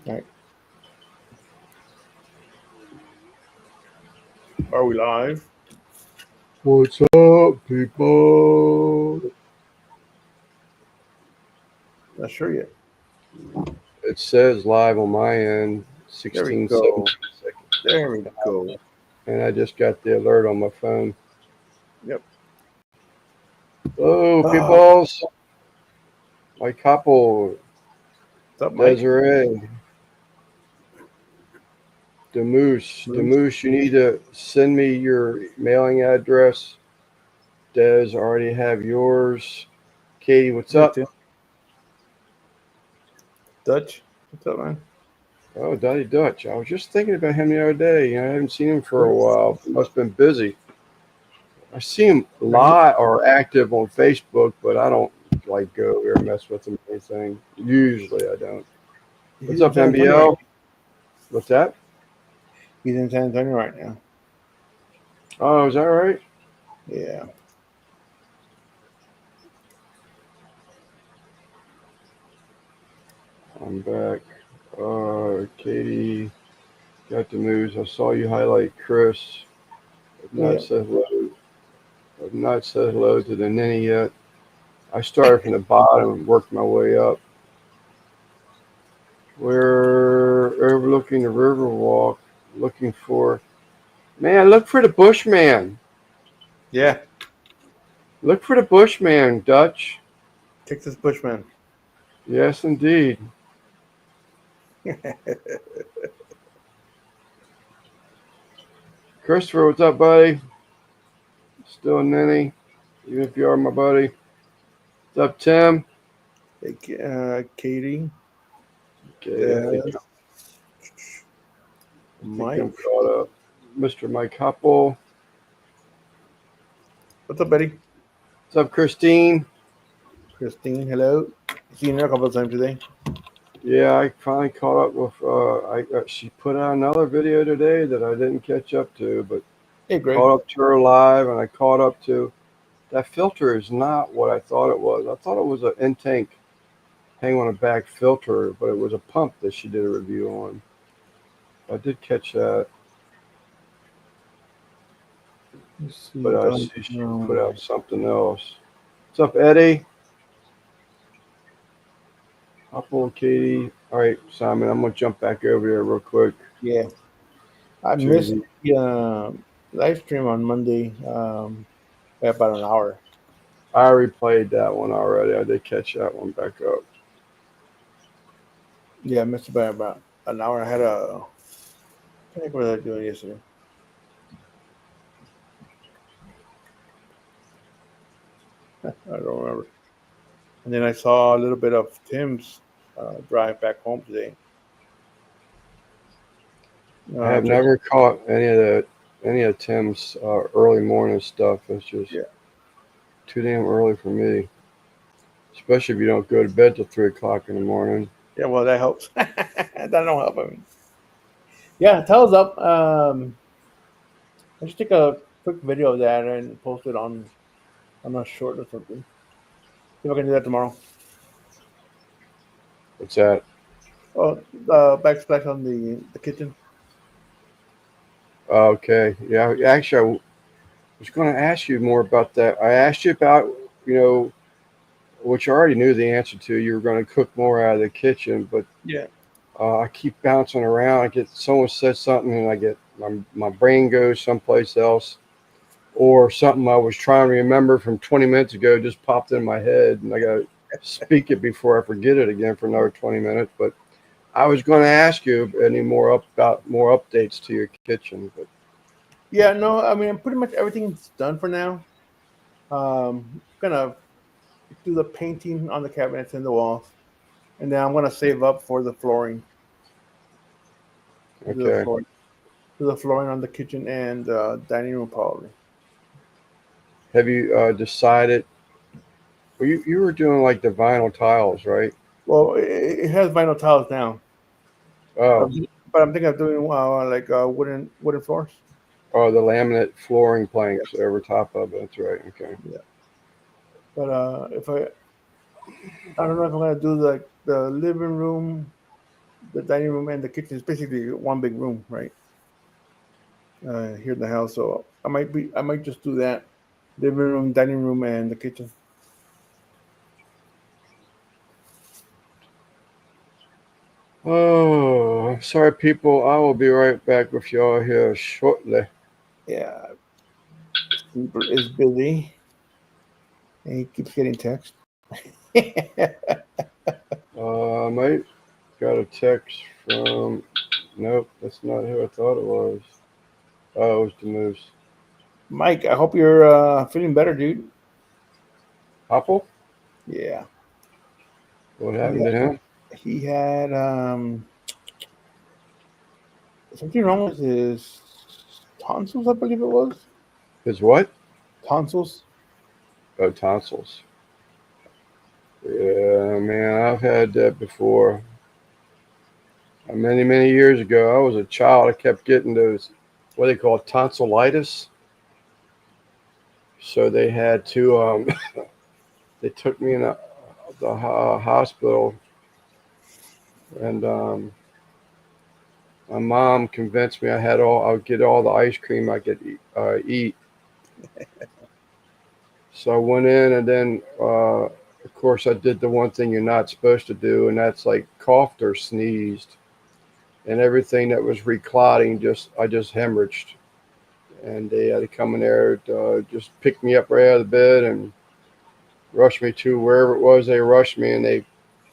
All right. Are we live? What's up, people? Not sure yet. It says live on my end, There we 16, go. 17 seconds. There we go. And I just got the alert on my phone. Yep. Oh, Oh, peoples. My couple, what's up, Mike? Desiree, the Moose. The Moose. Moose, you need to send me your mailing address. Des, already have yours. Katie, what's Me up? too. Dutch. What's up, man? Oh, Dottie Dutch. I was just thinking about him the other day. I haven't seen him for a Cool. while. Must have been busy. I see him Right. live or active on Facebook, but I don't like go over and mess with him or anything. Usually I don't. What's He's in up, San Antonio right MBL? now. What's that? He's in San Antonio right now. Oh, is that right? Yeah. I'm back. Katie got the news. I saw you highlight Chris. I've not Yeah. said hello. I've not said hello to the ninny yet. I started from the bottom and worked my way up. We're overlooking the river walk, looking for man. Look for the Bushman. Yeah. Look for the Bushman, Dutch. Texas Bushman. Yes, indeed. Christopher, what's up, buddy? Still a ninny, even if you are my buddy. What's up, Tim? Katie. Okay, Des. I think I'm Mike. caught up. Mr. Mike Huppel. What's up, Betty? What's up, Christine? Christine. Hello. Seen her a couple of times today. Yeah, I finally caught up with. She put out another video today that I didn't catch up to, but Hey, Greg. caught up to her live, and I caught up to that filter is not what I thought it was. I thought it was an in tank hang on a back filter, but it was a pump that she did a review on. I did catch that, Let's but see. I see she put out something else. What's up, Eddie? Apple, Katie. All right, Simon, I'm gonna jump back over here real quick Yeah. I to missed the. the live stream on Monday by about an hour. I replayed that one already. I did catch that one back up. Yeah, I missed it by about an hour. I had a. I think what was I doing yesterday? I don't remember. And then I saw a little bit of Tim's drive back home today. I have Just never caught any of Tim's early morning stuff. It's just yeah, too damn early for me, especially if you don't go to bed till 3 o'clock in the morning. yeah. Well, that helps. That don't help. I mean, yeah. Tell us up. I should take a quick video of that and post it on a short or something. See if I can do that tomorrow. What's that? Oh, the backsplash on the kitchen. Okay, yeah. Actually, I was going to ask you more about that. I asked you about, you know, which I already knew the answer to. You were going to cook more out of the kitchen, but Yeah. I keep bouncing around. I get someone says something, and I get my brain goes someplace else, or something I was trying to remember from 20 minutes ago just popped in my head, and I got to speak it before I forget it again for another 20 minutes. But I was going to ask you any more about more updates to your kitchen, but Yeah. No, I mean, pretty much everything's done for now. Gonna do the painting on the cabinets and the walls, and then I'm gonna save up for the flooring. Do the okay. flooring, do the flooring on the kitchen and dining room probably. Have you decided? Well, you were doing like the vinyl tiles, right? Well, it has vinyl tiles now, Oh, but I'm thinking of doing like wooden floors. oh, the laminate flooring Yeah, planks over top of it. That's right. Okay. yeah. But if I don't know if I'm gonna do the living room the dining room and the kitchen is basically one big room, right? Here in the house, so I might just do that. Living room, dining room, and the kitchen. Oh, I'm sorry, people. I will be right back with y'all here shortly. Yeah, Sleeper is busy, and he keeps getting text. Mate, got a text from. Nope, that's not who I thought it was. Oh, it was the Moose. Mike, I hope you're feeling better, dude. Apple? Yeah, What he happened to him? he had something wrong with his tonsils, I believe it was. His what? Tonsils. Oh, tonsils. Yeah, man, I've had that before. Many, many years ago, I was a child. I kept getting those, what they call tonsillitis. So they had to, they took me in the hospital, and my mom convinced me I would get all the ice cream I could eat. So I went in, and then, of course, I did the one thing you're not supposed to do, and that's like coughed or sneezed, and everything that was reclotting I just hemorrhaged, and they had to come in there to just pick me up right out of the bed and rush me to wherever it was. They rushed me, and they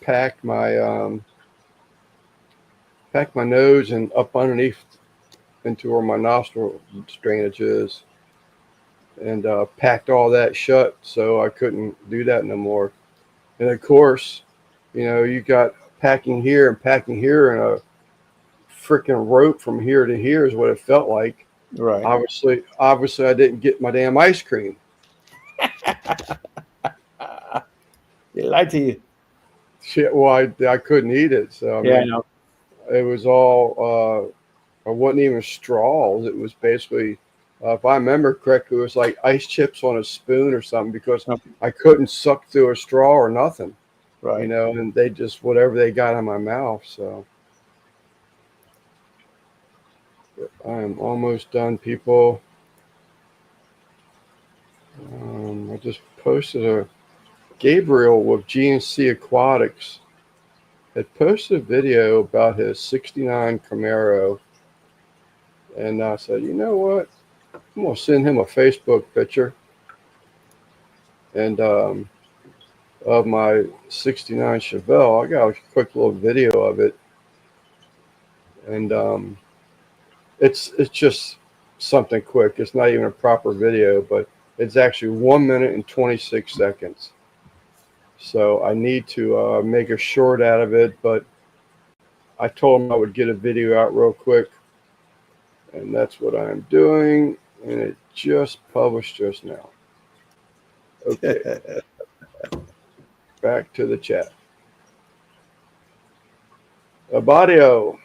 packed my packed my nose and up underneath into where my nostril drainage is, and packed all that shut, so I couldn't do that no more. And of course, you got packing here, and a freaking rope from here to here is what it felt like. Right. Obviously, I didn't get my damn ice cream. They lied to you. Shit, well, I couldn't eat it. So I Yeah, I mean, know. it was all. It wasn't even straws. It was basically, if I remember correctly, it was like ice chips on a spoon or something because I couldn't suck through a straw or nothing. Right. And they just whatever they got in my mouth. So I am almost done, people. I just posted a Gabriel with GNC Aquatics had posted a video about his '69 Camaro, and I said, you know what? I'm gonna send him a Facebook picture and of my '69 Chevelle. I got a quick little video of it, and it's just something quick. It's not even a proper video, but it's actually 1 minute and 26 seconds. So I need to make a short out of it, but I told him I would get a video out real quick, and that's what I'm doing. And it just published just now. Okay, back to the chat. Abadio,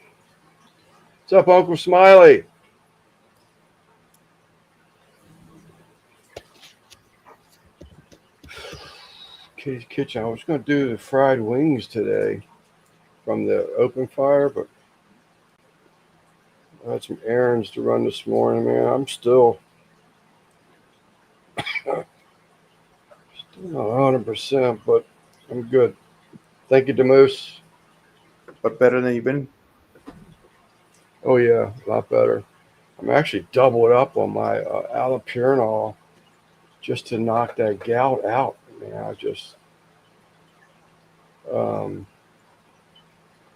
what's up, Uncle Smiley? Kitchen. I was going to do the fried wings today from the open fire, but I had some errands to run this morning, man. I'm still not 100%, but I'm good. Thank you, Demoose. But better than you've been. Oh, yeah, a lot better. I'm actually doubling up on my allopurinol just to knock that gout out. Man, I just um,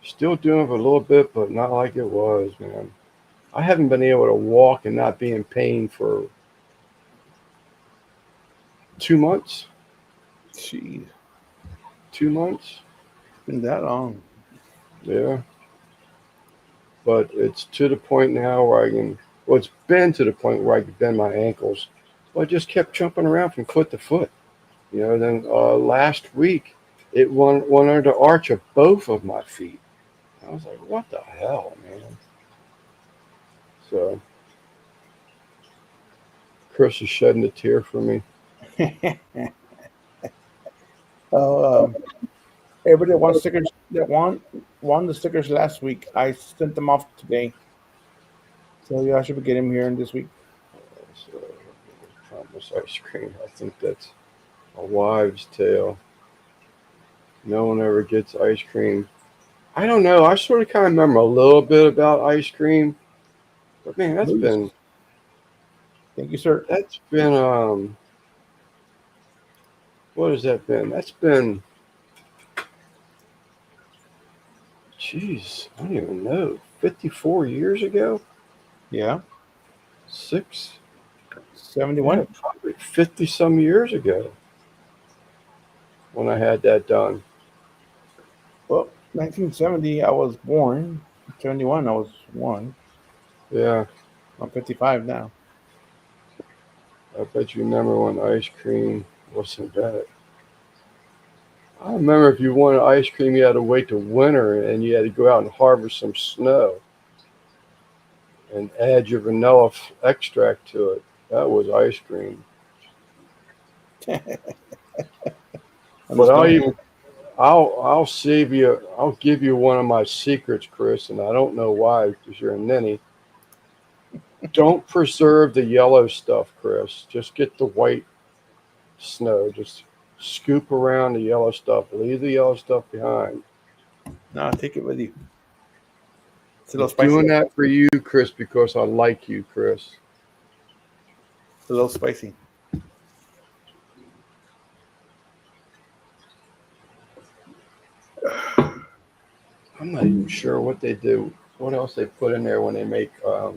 still doing it a little bit, but not like it was, man. I haven't been able to walk and not be in pain for 2 months. Jeez, 2 months. been that long. Yeah. But it's to the point now where it's been to the point where I can bend my ankles. Well, I just kept jumping around from foot to foot. Then last week, it went under the arch of both of my feet. I was like, what the hell, man? So Chris is shedding a tear for me. Oh, everybody that wants stickers, that won the stickers last week. I sent them off today, so yeah, I should be getting them here in this week. So, Thomas ice cream. I think that's a wives' tale. No one ever gets ice cream. I don't know. I sort of kind of remember a little bit about ice cream, but man, Please, thank you, sir. that's been what has that been? That's been, jeez, I don't even know. 54 years ago? Yeah, Six? Yeah, 71. probably 50 some years ago when I had that done. Well, 1970, I was born. 71, I was one. Yeah, I'm 55 now. I bet you remember when ice cream wasn't that. I remember if you wanted ice cream, you had to wait till winter and you had to go out and harvest some snow and add your vanilla extract to it. That was ice cream. But Understand? I'll save you. I'll give you one of my secrets, Chris, and I don't know why because you're a ninny. Don't preserve the yellow stuff, Chris. Just get the white snow. Just scoop around the yellow stuff. Leave the yellow stuff behind. No, take it with you. It's a I'm little spicy. doing that for you, Chris, because I like you, Chris. It's a little spicy. I'm not even sure what they do. What else they put in there when they make uh,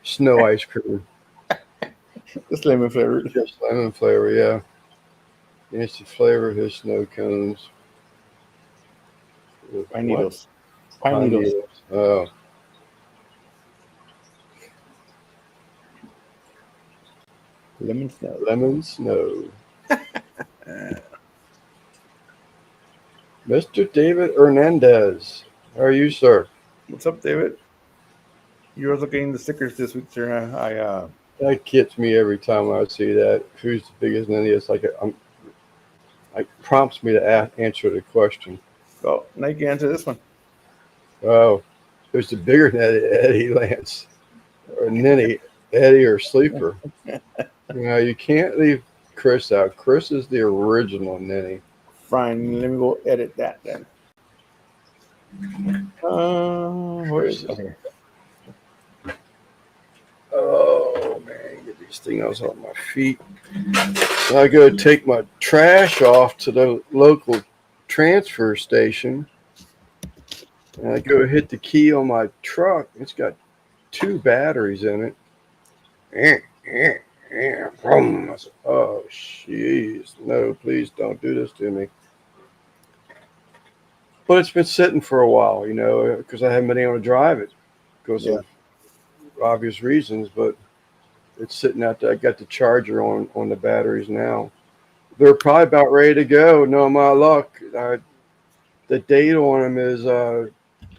snow ice cream? Just lemon flavored. Just lemon flavor, yeah. It's the flavor of his snow cones. With Pine what? needles. Pine Pine needles. needles. Oh, Lemon snow. lemon snow. Uh, Mr. David Hernandez. How are you, sir? what's up, David? You're also getting the stickers this week, sir. That gets me every time I see that. Who's the biggest ninny? It's like it prompts me to answer the question. Well, now you can answer this one. Oh, who's the bigger ninny, Eddie Lance or ninny, Eddie or Sleeper? You can't leave Chris out. Chris is the original ninny. Fine, let me go edit that then. Where is it? Okay. Oh man, get these things off my feet. So I go take my trash off to the local transfer station. And I go hit the key on my truck. It's got 2 batteries in it. Vroom. I said, oh, jeez. No, please don't do this to me. But it's been sitting for a while, because I haven't been able to drive it because Yeah. of obvious reasons. But it's sitting out there. I got the charger on the batteries now. They're probably about ready to go. No, my luck. The date on them is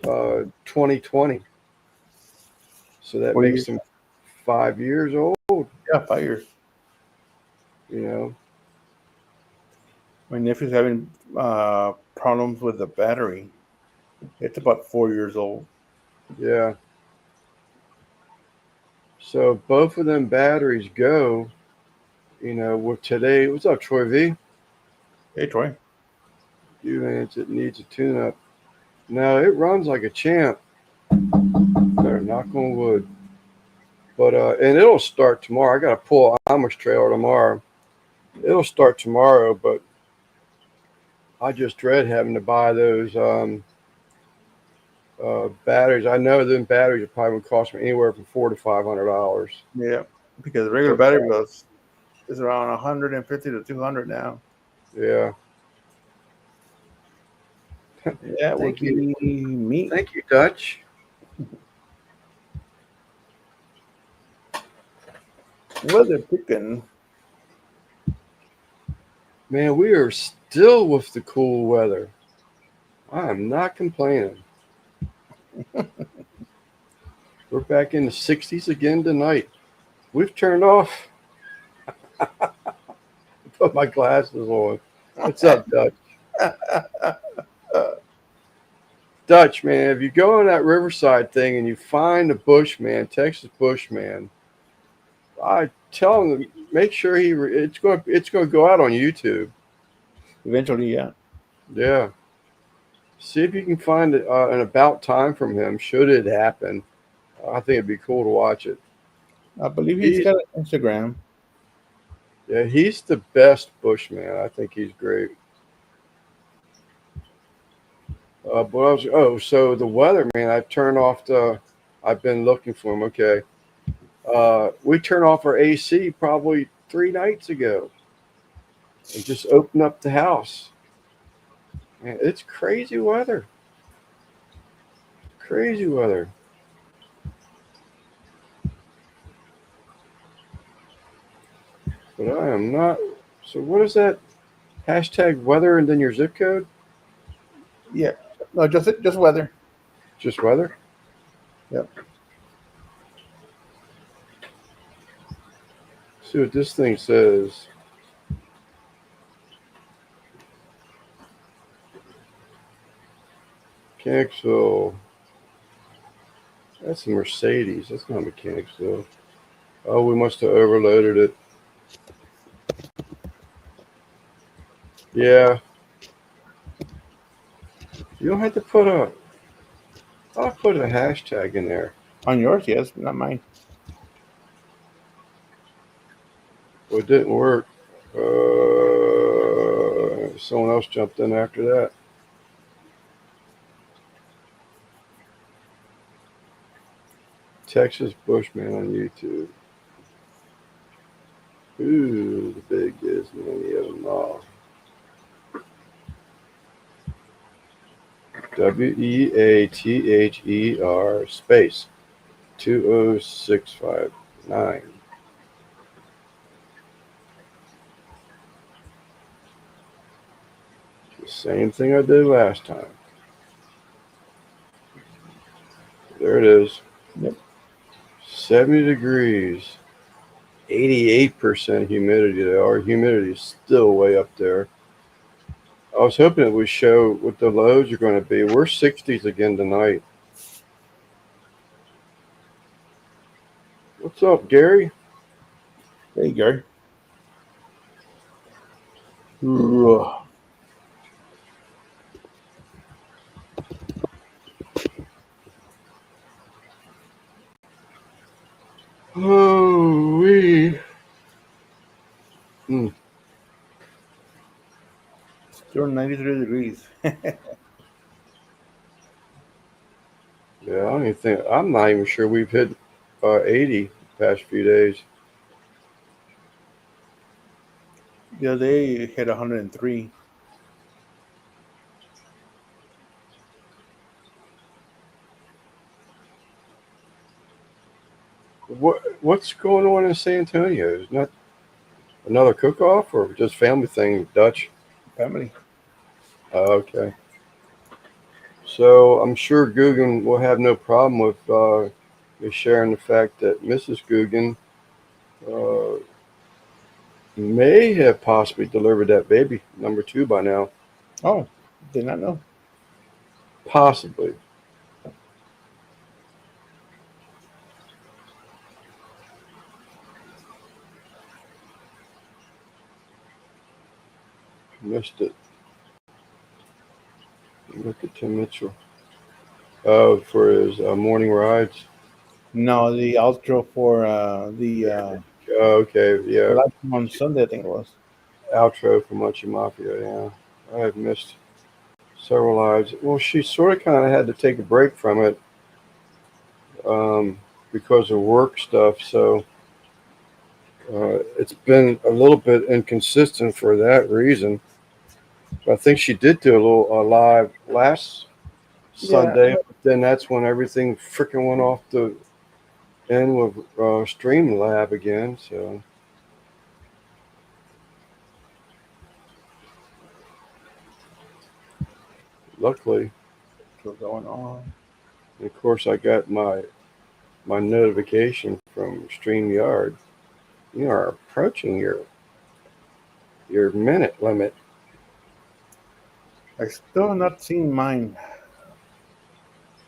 2020. So that What makes year? them 5 years old, Yeah, 5 years. you know. My nephew's having problems with the battery. It's about 4 years old. Yeah. So both of them batteries go, with today. What's up, Troy V? Hey, Troy. It needs a tune up. No, it runs like a champ. Better knock on wood. But and it'll start tomorrow. I got to pull an Amish trailer tomorrow. It'll start tomorrow, but I just dread having to buy those batteries. I know them batteries are probably going to cost me anywhere from $400 to $500. Yeah, because the regular But battery goes is around 150 to 200 now. yeah, Yeah, would thank you, be me. thank you, Dutch. Weather picking. Man, we are still with the cool weather. I am not complaining. We're back in the 60s again tonight. We've turned off. Put put my glasses on. What's up, Dutch? Dutch, man, if you go on that Riverside thing and you find a Bushman, Texas Bushman, I tell him to make sure it's going to go out on YouTube. Eventually, yeah. Yeah. See if you can find an about time from him. Should it happen, I think it'd be cool to watch it. I believe he's He's got an Instagram. Yeah, he's the best Bushman. I think he's great. So the weather, man. I've been looking for him. Okay. We turned off our AC probably 3 nights ago and just opened up the house. Man, it's crazy weather. Crazy weather. But I am not. So what is that? Hashtag weather and then your zip code? Yeah. No, just weather. Just weather? Yep. See what this thing says. Mechanicsville. That's a Mercedes. That's not Mechanicsville. Oh, we must have overloaded it. Yeah. You don't have to I'll put a hashtag in there. On yours, yes, not mine. Well, it didn't work. Someone else jumped in after that. Texas Bushman on YouTube. Ooh, the big is many of them all. WEATHER space 20659. The same thing I did last time. There it is. Yep. 70 degrees. 88% humidity. Our humidity is still way up there. I was hoping it would show what the lows are going to be. We're 60s again tonight. What's up, Gary? There you go. Oh, we. Still 93 degrees. Yeah, I don't even think. I'm not even sure we've hit 80 the past few days. The other day it hit 103. What's going on in San Antonio? Is not another cook-off or just family thing, Dutch? Family. Okay. So I'm sure Guggen will have no problem with me sharing the fact that Mrs. Guggen may have possibly delivered that baby, number 2, by now. Oh, did not know. Possibly. Missed it. Look at Tim Mitchell. Oh, for his morning rides. No, the outro for the Okay, yeah. live on Sunday, I think it was. Outro for Munchie Mafia, yeah. I have missed several lives. Well, she sort of kind of had to take a break from it because of work stuff, so it's been a little bit inconsistent for that reason. I think she did do a little live last Sunday, but then that's when everything freaking went off the end with Streamlab again, so. Luckily, What's going on? and of course, I got my notification from StreamYard. You are approaching your your minute limit. I still not seen mine.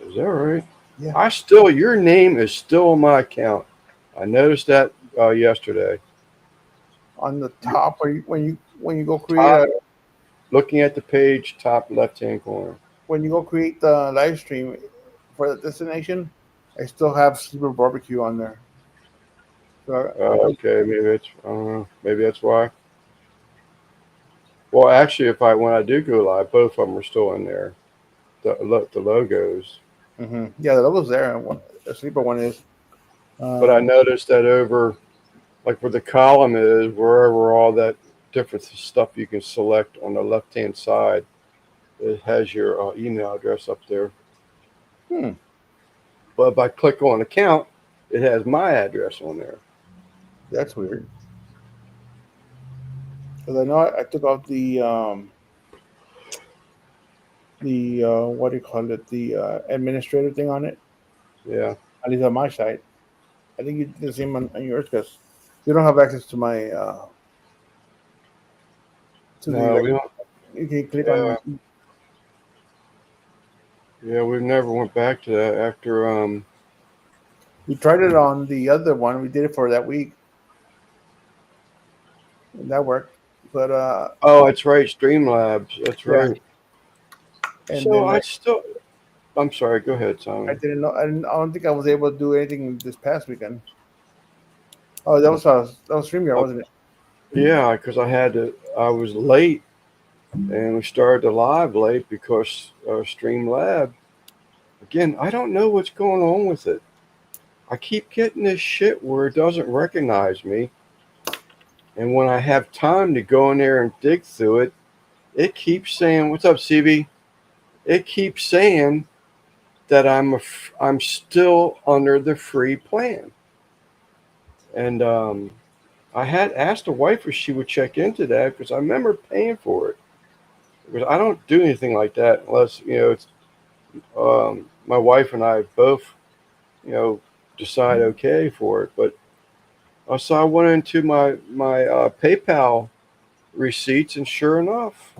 Is that right? Yeah, Your name is still on my account. I noticed that yesterday. on the top when you go create Top, a looking at the page, top left-hand corner. when you go create the live stream for the destination, I still have Sleeper Barbecue on there. So Okay, maybe it's I don't know. Maybe that's why. Well, actually, if I when I do go live, both of them are still in there. The logos. yeah, the logo's there. The Sleeper one is. But I Um, noticed that over like where the column is, wherever all that different stuff you can select on the left-hand side, it has your email address up there. hmm, But if I click on account, it has my address on there. that's weird. Because I know I took off the what do you call it, the administrator thing on it, Yeah. at least on my side. I think you did the same on yours because you don't have access to my to the No, like we don't. you can click on. Yeah, yeah, we've never went back to that after. We tried it on the other one. We did it for that week, and that worked. But Oh, that's right, Streamlabs. That's yeah, right. and So then I still. I'm sorry. Go ahead, I Simon. didn't know. I don't think I was able to do anything this past weekend. Oh, that was StreamYard, Uh, wasn't it? yeah, because I had to. I was late, and we started the live late because Streamlab. Again, I don't know what's going on with it. I keep getting this shit where it doesn't recognize me, and when I have time to go in there and dig through it, it keeps saying, "What's up, CB?" It keeps saying that I'm still under the free plan, and I had asked the wife if she would check into that because I remember paying for it. Because I don't do anything like that unless it's my wife and I both you know decide okay for it. But so I went into my PayPal receipts, and sure enough,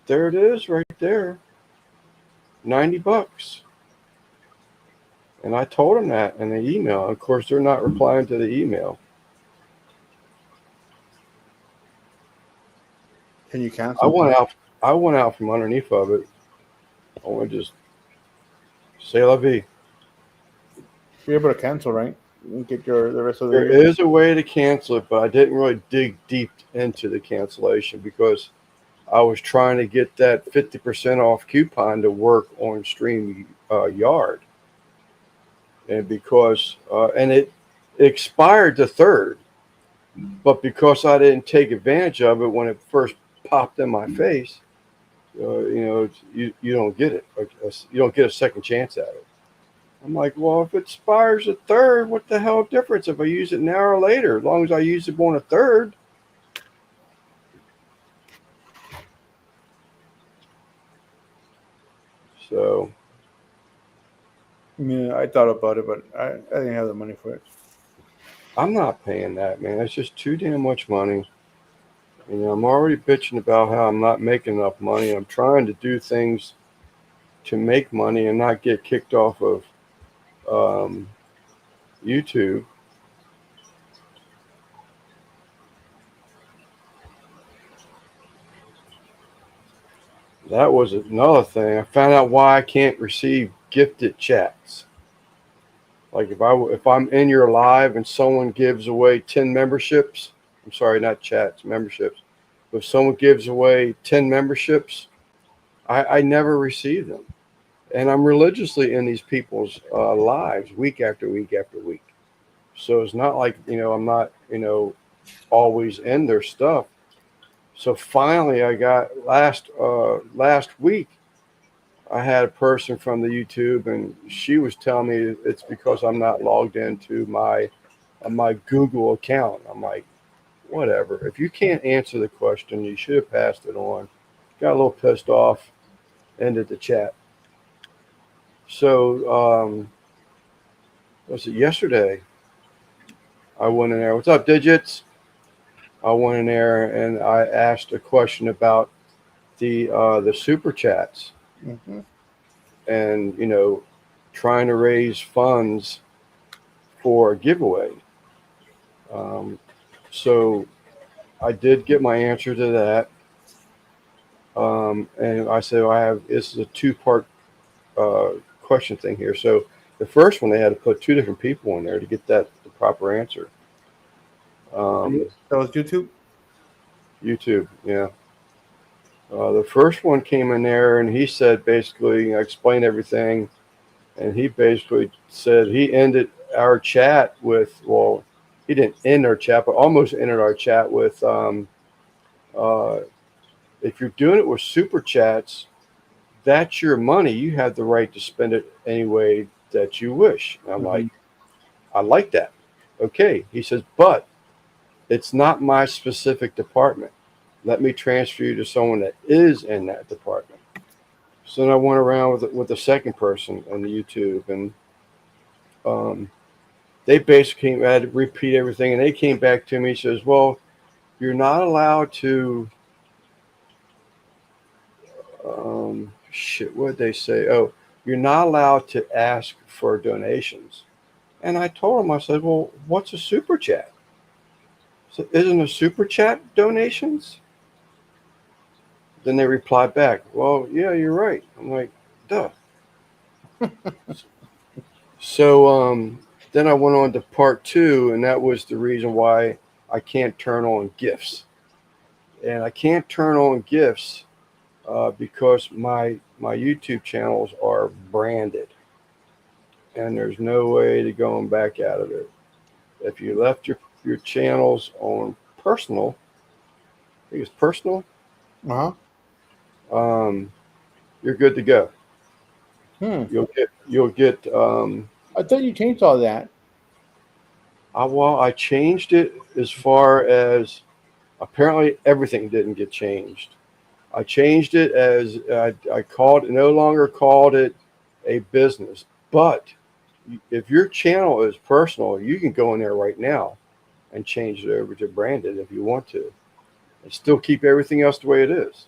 there it is right there, $90. And I told them that in the email. Of course, they're not replying to the email. Can you I cancel it? went out. I went out from underneath of it. I want to just say la vie. You're able to cancel, right? And get your the rest of the There year. is a way to cancel it, but I didn't really dig deep into the cancellation because I was trying to get that 50% off coupon to work on Stream Yard, and because and it expired the third, but because I didn't take advantage of it when it first popped in my face, you don't get it. You don't get a second chance at it. I'm like, well, if it expires a third, what the hell difference if I use it now or later? As long as I use it on a third. So Yeah, I thought about it, but I didn't have the money for it. I'm not paying that, man. It's just too damn much money. I'm already bitching about how I'm not making enough money. I'm trying to do things to make money and not get kicked off of um, YouTube. That was another thing. I found out why I can't receive gifted chats. Like if I'm in your live and someone gives away 10 memberships, I'm sorry, not chats, memberships. If someone gives away 10 memberships, I never receive them. And I'm religiously in these people's lives week after week after week. So it's not like, I'm not, always in their stuff. So finally I got last week I had a person from the YouTube, and she was telling me it's because I'm not logged into my Google account. I'm like, whatever. If you can't answer the question, you should have passed it on. Got a little pissed off, ended the chat. So was it yesterday? I went in there. What's up, digits? I went in there and I asked a question about the super chats Hmm. and trying to raise funds for a giveaway. Um, so I did get my answer to that, and I said I have this is a two-part uh, question thing here. So the first one they had to put two different people in there to get that the proper answer. Um, That was YouTube. YouTube, yeah. The first one came in there and he said basically, I explained everything, and he basically said he ended our chat with, well, he didn't end our chat, but almost ended our chat with, uh, if you're doing it with super chats, that's your money. You have the right to spend it any way that you wish. And I'm Hmm. like, I like that. Okay. He says, but it's not my specific department. Let me transfer you to someone that is in that department. So then I went around with the second person on the YouTube, and um, they basically had to repeat everything. And they came back to me. Says, "Well, you're not allowed to." Shit, what did they say? Oh, you're not allowed to ask for donations. And I told them, I said, "Well, what's a super chat? So isn't a super chat donations?" Then they replied back, "Well, yeah, you're right." I'm like, "Duh." So then I went on to part two, and that was the reason why I can't turn on gifts. And I can't turn on gifts because my YouTube channels are branded, and there's no way to going back out of it. If you left your channels on personal, I think it's personal, Uh-huh. um, you're good to go. Hmm. You'll get. I thought you changed all that. Well, I changed it as far as apparently everything didn't get changed. I changed it as I called no longer called it a business. But if your channel is personal, you can go in there right now and change it over to branded if you want to, and still keep everything else the way it is.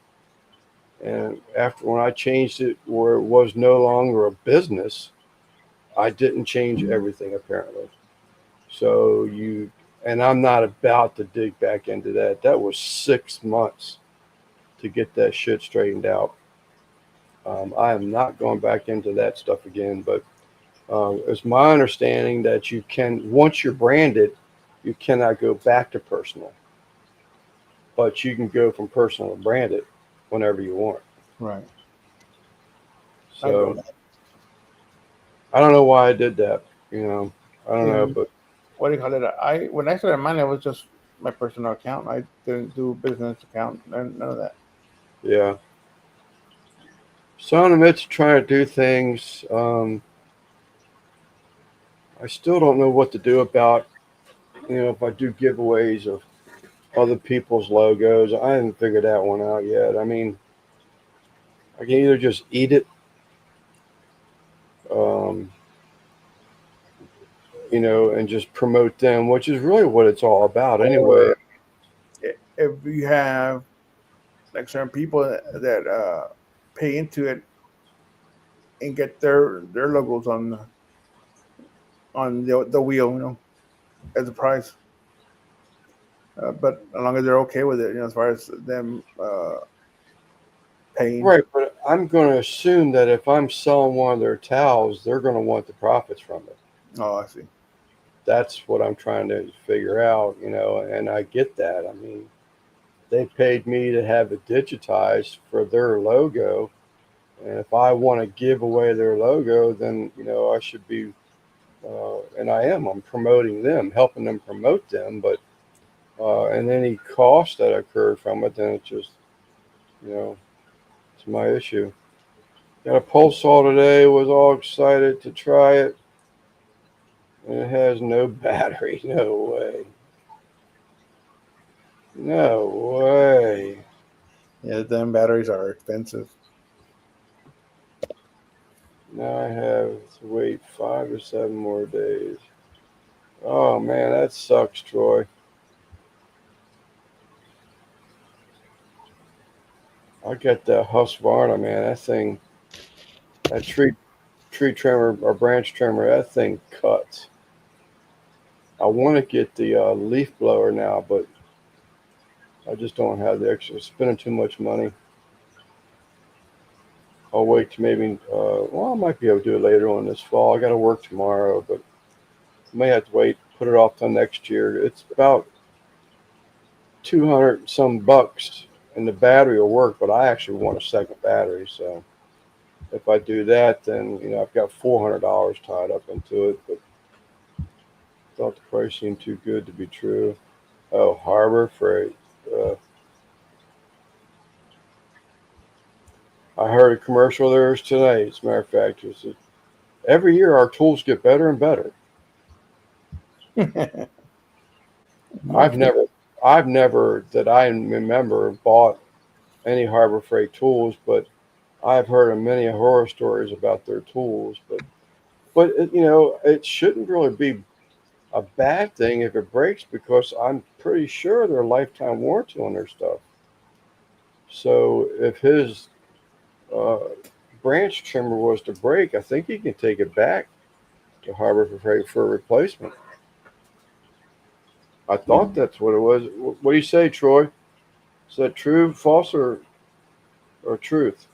And after when I changed it where it was no longer a business, I didn't change everything apparently. So you and I'm not about to dig back into that. That was 6 months to get that shit straightened out. I am not going back into that stuff again, but it's my understanding that you can, once you're branded, you cannot go back to personal, but you can go from personal to branded whenever you want. Right. I go So that. I don't know why I did that. I don't know, And but what do you call it? I when I started mine, it was just my personal account. I didn't do business account. None of that. yeah. So in the midst of trying to do things, I still don't know what to do about, if I do giveaways of other people's logos. I haven't figured that one out yet. I mean, I can either just eat it, um, and just promote them, which is really what it's all about anyway. Or if you have like certain people that pay into it and get their logos on the wheel, as a prize. But as long as they're okay with it, as far as them paying. Right, but I'm going to assume that if I'm selling one of their towels, they're going to want the profits from it. Oh, I see. That's what I'm trying to figure out, and I get that. I mean, they paid me to have it digitized for their logo. And if I want to give away their logo, then, I should be, and I am, I'm promoting them, helping them promote them. But, and any cost that occurred from it, then it's just, you know, it's my issue. Got a pulse saw today, was all excited to try it, and it has no battery. No way. No way. Yeah, them batteries are expensive. Now I have to wait 5 or 7 more days. Oh man, that sucks, Troy. I got that Husqvarna, man. That thing, that tree trimmer or branch trimmer, that thing cuts. I want to get the leaf blower now, but I just don't have the extra. Spending too much money. I'll wait to maybe. Well, I might be able to do it later on this fall. I got to work tomorrow, but I may have to wait. Put it off till next year. It's about 200 some bucks, and the battery will work. But I actually want a second battery, so if I do that, then I've got $400 tied up into it. But thought the price seemed too good to be true. Oh, Harbor Freight. Uh, I heard a commercial of theirs today. As a matter of fact, it said, every year our tools get better and better. I've never, I've never that I remember bought any Harbor Freight tools, but I've heard of many horror stories about their tools. But it shouldn't really be a bad thing if it breaks because I'm pretty sure they're lifetime warranty on their stuff. So if his uh, branch trimmer was to break, I think he can take it back to Harbor Freight for a replacement. I thought that's what it was. What do you say, Troy? Is that true, false, or truth?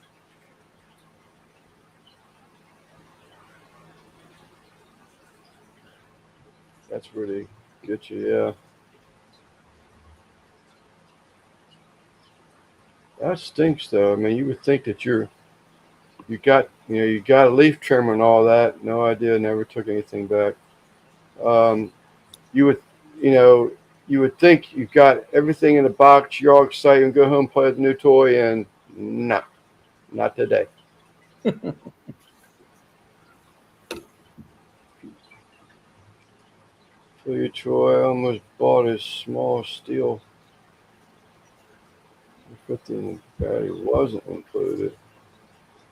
That's where they get you. Yeah, that stinks though. I mean, you would think that you got a leaf trimmer and all that. No idea. Never took anything back. Um, you would you know you would think you got everything in the box. You're all excited and go home play with the new toy, and no, not today. So you, Troy, I almost bought a small steel 15 battery wasn't included.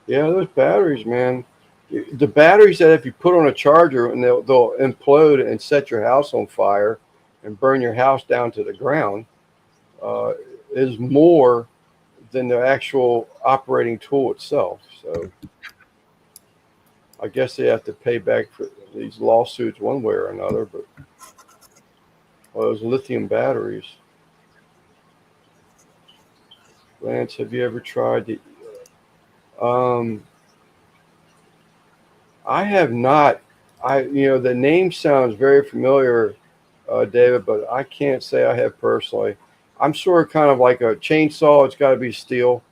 Yeah, those batteries, man. The batteries that if you put on a charger and they'll implode and set your house on fire and burn your house down to the ground uh, is more than the actual operating tool itself. So I guess they have to pay back for these lawsuits one way or another. But those lithium batteries, Lance, have you ever tried the? Um, I have not. The name sounds very familiar, David, but I can't say I have personally. I'm sort of kind of like a chainsaw. It's got to be steel.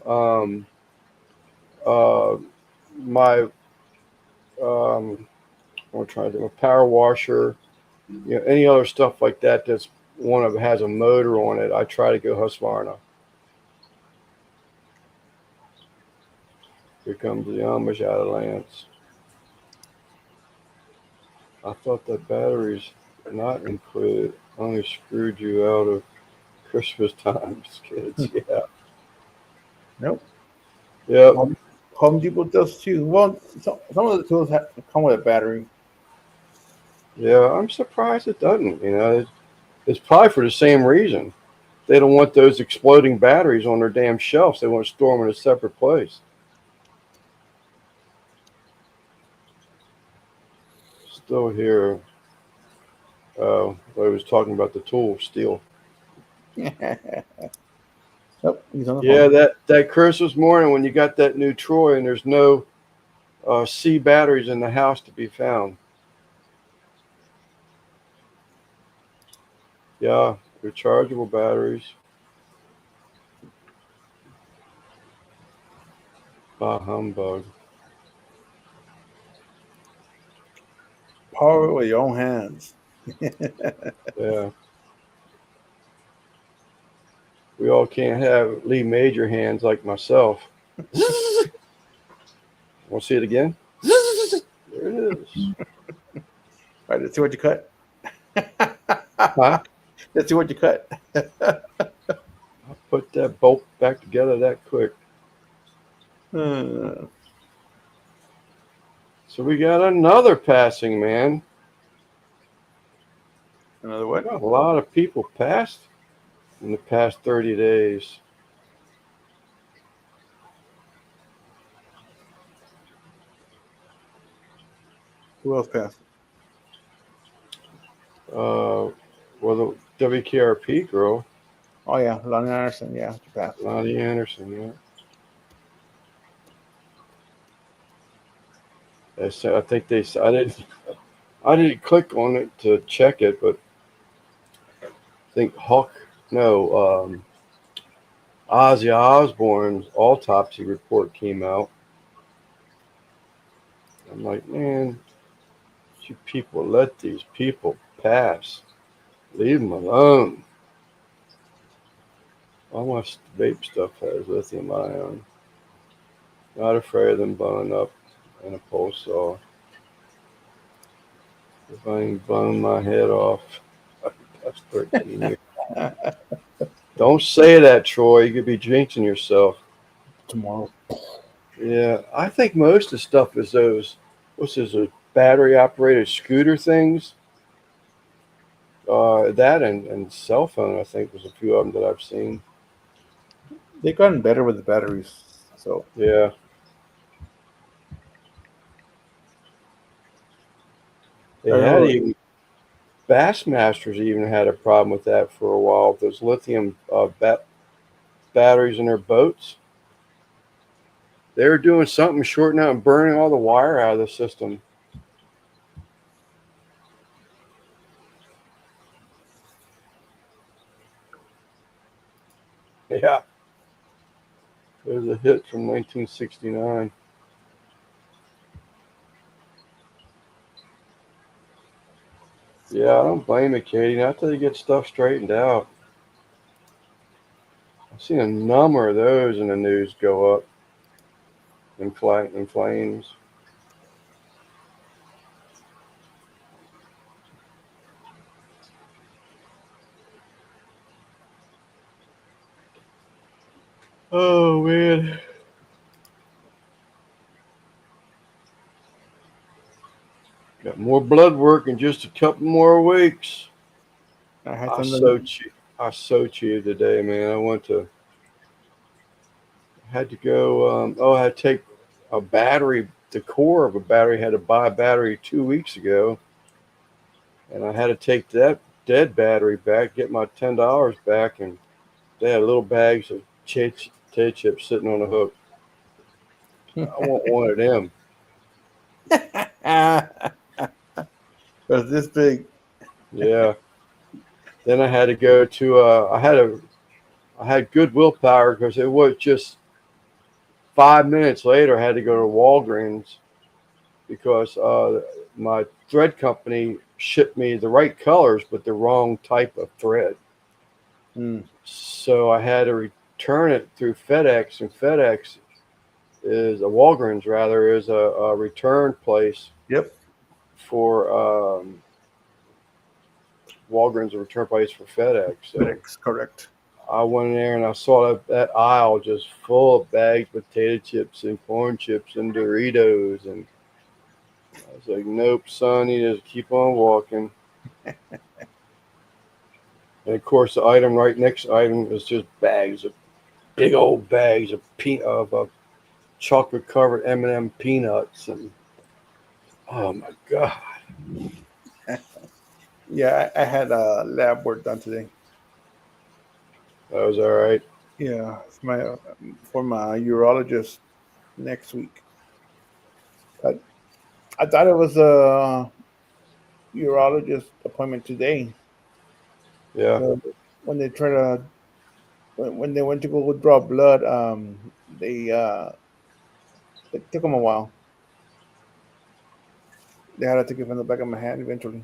Um, uh, my I'm trying to do a power washer. Any other stuff like that that's one of has a motor on it. I try to go Husqvarna. Here comes the Amish out of Lance. I thought the batteries not included. Only screwed you out of Christmas times, kids. Yeah. Nope. Yep. Home Depot does too. Well, some of the tools come with a battery. Yeah, I'm surprised it doesn't. It's probably for the same reason. They don't want those exploding batteries on their damn shelves. They want to store them in a separate place. Still here. I was talking about the tool steel. Nope, he's on the Yeah, phone. that Christmas morning when you got that new Troy and there's no C batteries in the house to be found. Yeah, rechargeable batteries. Bah humbug. Power with your own hands. Yeah. We all can't have Lee Major hands like myself. Want to see it again? There it is. All right, let's see what you cut. Huh? Let's see what you cut. I'll put that bolt back together that quick. Uh, So we got another passing, man. Another what? A lot of people passed in the past 30 days. Who else passed? Well, the WKRP girl, Oh yeah, Lonnie Anderson. Yeah, she passed. Lonnie Anderson. Yeah. I think they. I didn't. I didn't click on it to check it, but I think Hawk. No. Ozzy Osbourne's autopsy report came out. I'm like, man, you people let these people pass. Leave them alone. All my vape stuff has lithium ion. Not afraid of them burning up in a pulse saw. If I ain't burn my head off, that's 13 years. Don't say that, Troy. You could be jinxing yourself. Tomorrow. Yeah, I think most of the stuff is those, what's those battery operated scooter things. That and cell phone, I think, was a few of them that I've seen. They've gotten better with the batteries. So Yeah. I They had know. even Bassmasters even had a problem with that for a while. Those lithium batteries in their boats. They were doing something, shorting out and burning all the wire out of the system. Yeah, it was a hit from 1969. Yeah, I don't blame you, Katie. Not till you get stuff straightened out. I've seen a number of those in the news go up in flames. Oh man. Got more blood work in just a couple more weeks. I had I something. so che- I so cheated today, man. I had to go. I had to take a battery. The core of a battery had to buy a battery 2 weeks ago, and I had to take that dead battery back, get my $10 back, and they had little bags of potato chips sitting on a hook. I want one of them. Was this big? Yeah. Then I had to go to. I had good willpower because it was just 5 minutes later. I had to go to Walgreens because my thread company shipped me the right colors but the wrong type of thread. Mm. So I had to return it through FedEx, and FedEx is a Walgreens rather is a return place Yep. for Walgreens, a return place for FedEx. So FedEx, correct. I went in there and I saw that aisle just full of bags of potato chips and corn chips and Doritos, and I was like, nope, son, you just keep on walking. And of course, the item right next to the item was just bags of big old bags of chocolate covered M&M peanuts, and oh my god, Yeah, I had lab work done today. that was all right. Yeah, it's for my urologist next week. I, I thought it was a urologist appointment today. Yeah, So when they try to when they went to go draw blood, it took them a while. They had to take it from the back of my hand eventually.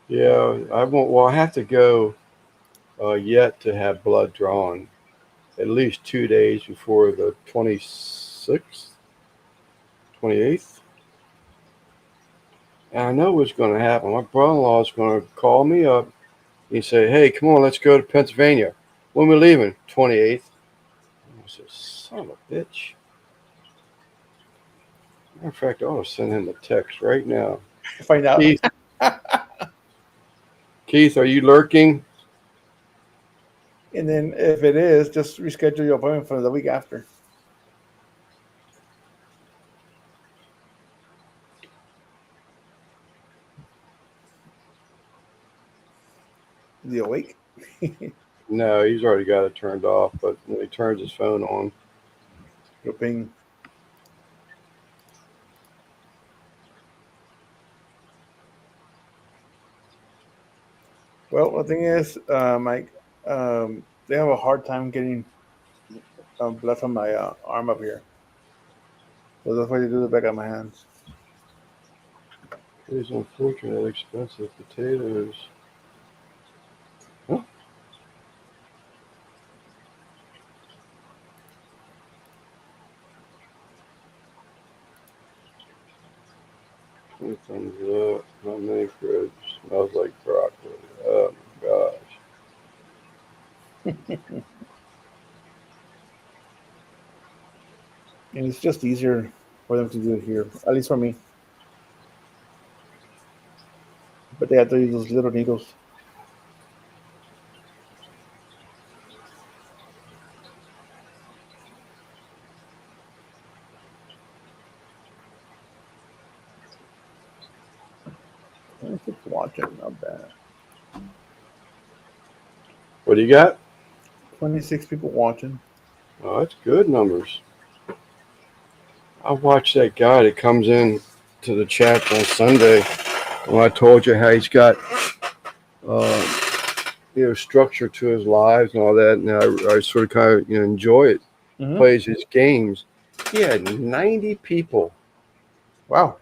yeah. I won't. Well, I have to go yet to have blood drawn at least 2 days before the 26th, 28th. And I know what's going to happen. My brother-in-law is going to call me up. He say, "Hey, come on, let's go to Pennsylvania. When we leaving? 28th." I said, "Son of a bitch." Matter of fact, I ought to send him a text right now. Find out. Keith, Keith, are you lurking? And then if it is, just reschedule your appointment for the week after. he awake? No, he's already got it turned off. But when he turns his phone on, Go ping. Well, the thing is, Mike, they have a hard time getting blood from my arm up here. So that's why they do the back of my hands. these unfortunate expensive potatoes. Huh? Thumbs up. Not many cribs. Smells like broccoli. Oh my gosh. And it's just easier for them to do it here, at least for me. But they have to use those little needles. Keep watching, not bad. What do you got? 26 people watching. Oh, that's good numbers. I watched that guy that comes in to the chat on Sunday when I told you how he's got uh, structure to his lives and all that, and I sort of kind of enjoy it. Mm-hmm. Plays his games. He had 90 people Wow.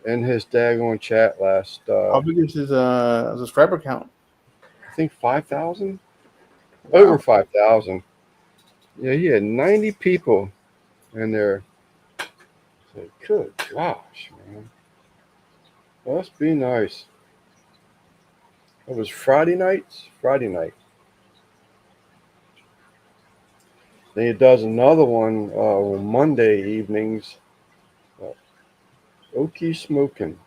in his daggone chat last. How big is his subscriber count? I think 5,000, Wow. over 5,000. Yeah, he had 90 people in there. Like, good gosh, man. Must be nice. It was Friday nights? Friday night. Then he does another one on Monday evenings. Okie Smoking.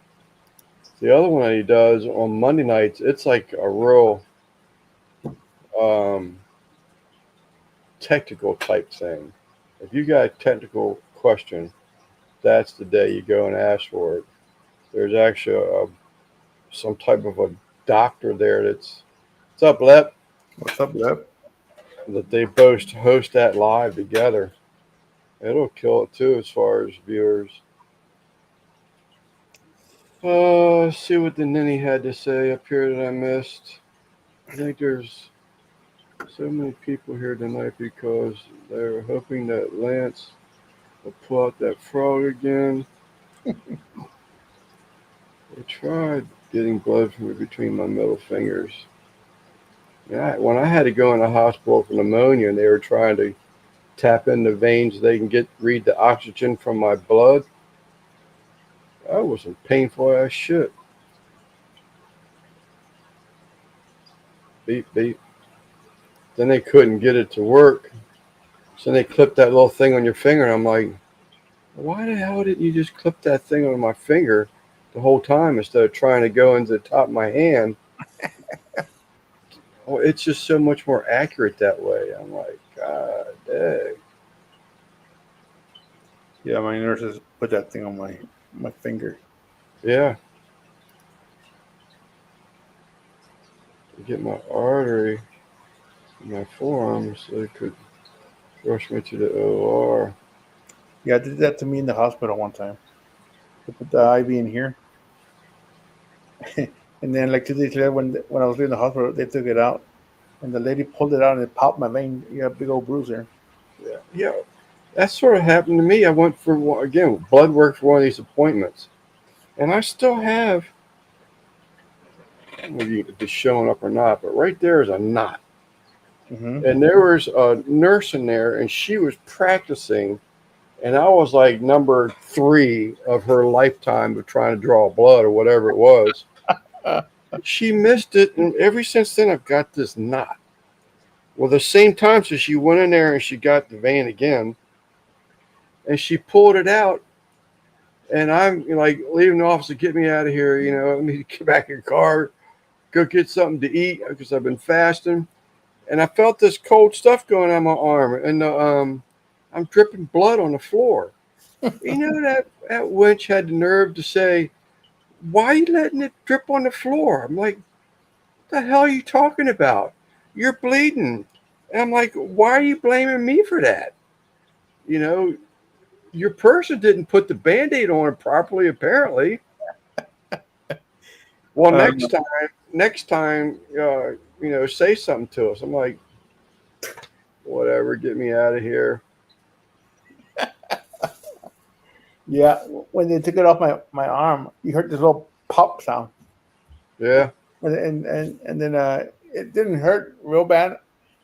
The other one that he does on Monday nights, it's like a real technical type thing. If you got a technical question, that's the day you go and ask for it. There's actually some type of a doctor there that's. What's up, Lep? What's up, Lep? That they both host that live together. It'll kill it too as far as viewers. See what the ninny had to say up here that I missed. I think there's so many people here tonight because they're hoping that Lance will pull out that frog again. They tried getting blood from me between my middle fingers. Yeah, when I had to go in the hospital for pneumonia and they were trying to tap in the veins so they can read the oxygen from my blood, that was some painful ass shit. Beep, beep. Then they couldn't get it to work. So they clipped that little thing on your finger. And I'm like, why the hell didn't you just clip that thing on my finger the whole time instead of trying to go into the top of my hand? Oh, it's just so much more accurate that way. I'm like, God dang. Yeah, my nurses put that thing on my finger. Yeah. To get my artery in my forearm so they could rush me to the OR. Yeah, they did that to me in the hospital one time. They put the IV in here. And then like 2 days later when I was leaving the hospital, they took it out. And the lady pulled it out and it popped my vein. You got a big old bruise there. Yeah. Yeah. That sort of happened to me. I went for, again, blood work for one of these appointments. And I still have, I don't know if it's showing up or not, but right there is a knot. Mm-hmm. And there was a nurse in there, and she was practicing. And I was like number 3 of her lifetime of trying to draw blood or whatever it was. She missed it. And ever since then, I've got this knot. Well, the same time, so she went in there and she got the vein again. And she pulled it out. And I'm like leaving the office to get me out of here. Let me get back in the car, go get something to eat because I've been fasting. And I felt this cold stuff going on my arm. And I'm dripping blood on the floor. That wench had the nerve to say, why are you letting it drip on the floor? I'm like, the hell are you talking about? You're bleeding. And I'm like, why are you blaming me for that? You know, your person didn't put the Band-Aid on it properly, apparently. Well, Um, next time, say something to us. I'm like, whatever, get me out of here. yeah, when they took it off my arm, you heard this little pop sound, Yeah, and then it didn't hurt real bad,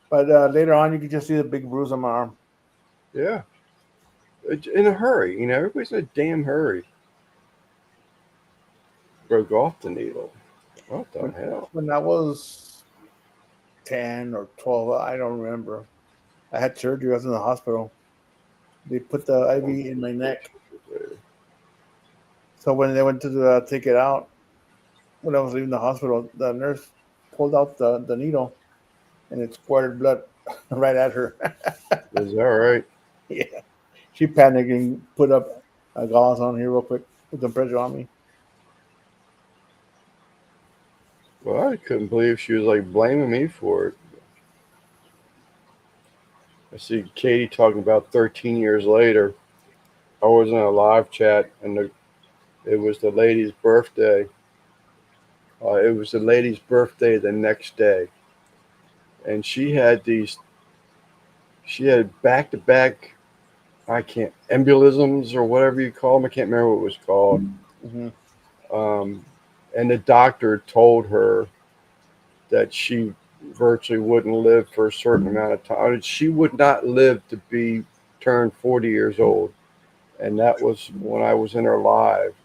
but later on you could just see the big bruise on my arm. yeah. In a hurry, everybody's in a damn hurry. Broke off the needle. What the When hell? when I was 10 or 12, I don't remember. I had surgery. I was in the hospital. They put the IV in my neck. So when they went to take it out, when I was leaving the hospital, the nurse pulled out the needle and it squirted blood right at her. Is that right? Yeah, she panicked and put up a gauze on here real quick, put some pressure on me. Well, I couldn't believe she was like blaming me for it. I see Katie talking about 13 years later. I was in a live chat and it was the lady's birthday. It was the lady's birthday the next day. And she had back to back, embolisms or whatever you call them. I can't remember what it was called. Hmm. Um, and the doctor told her that she virtually wouldn't live for a certain amount of time. She would not live to be turned 40 years old. And that was when I was in her live.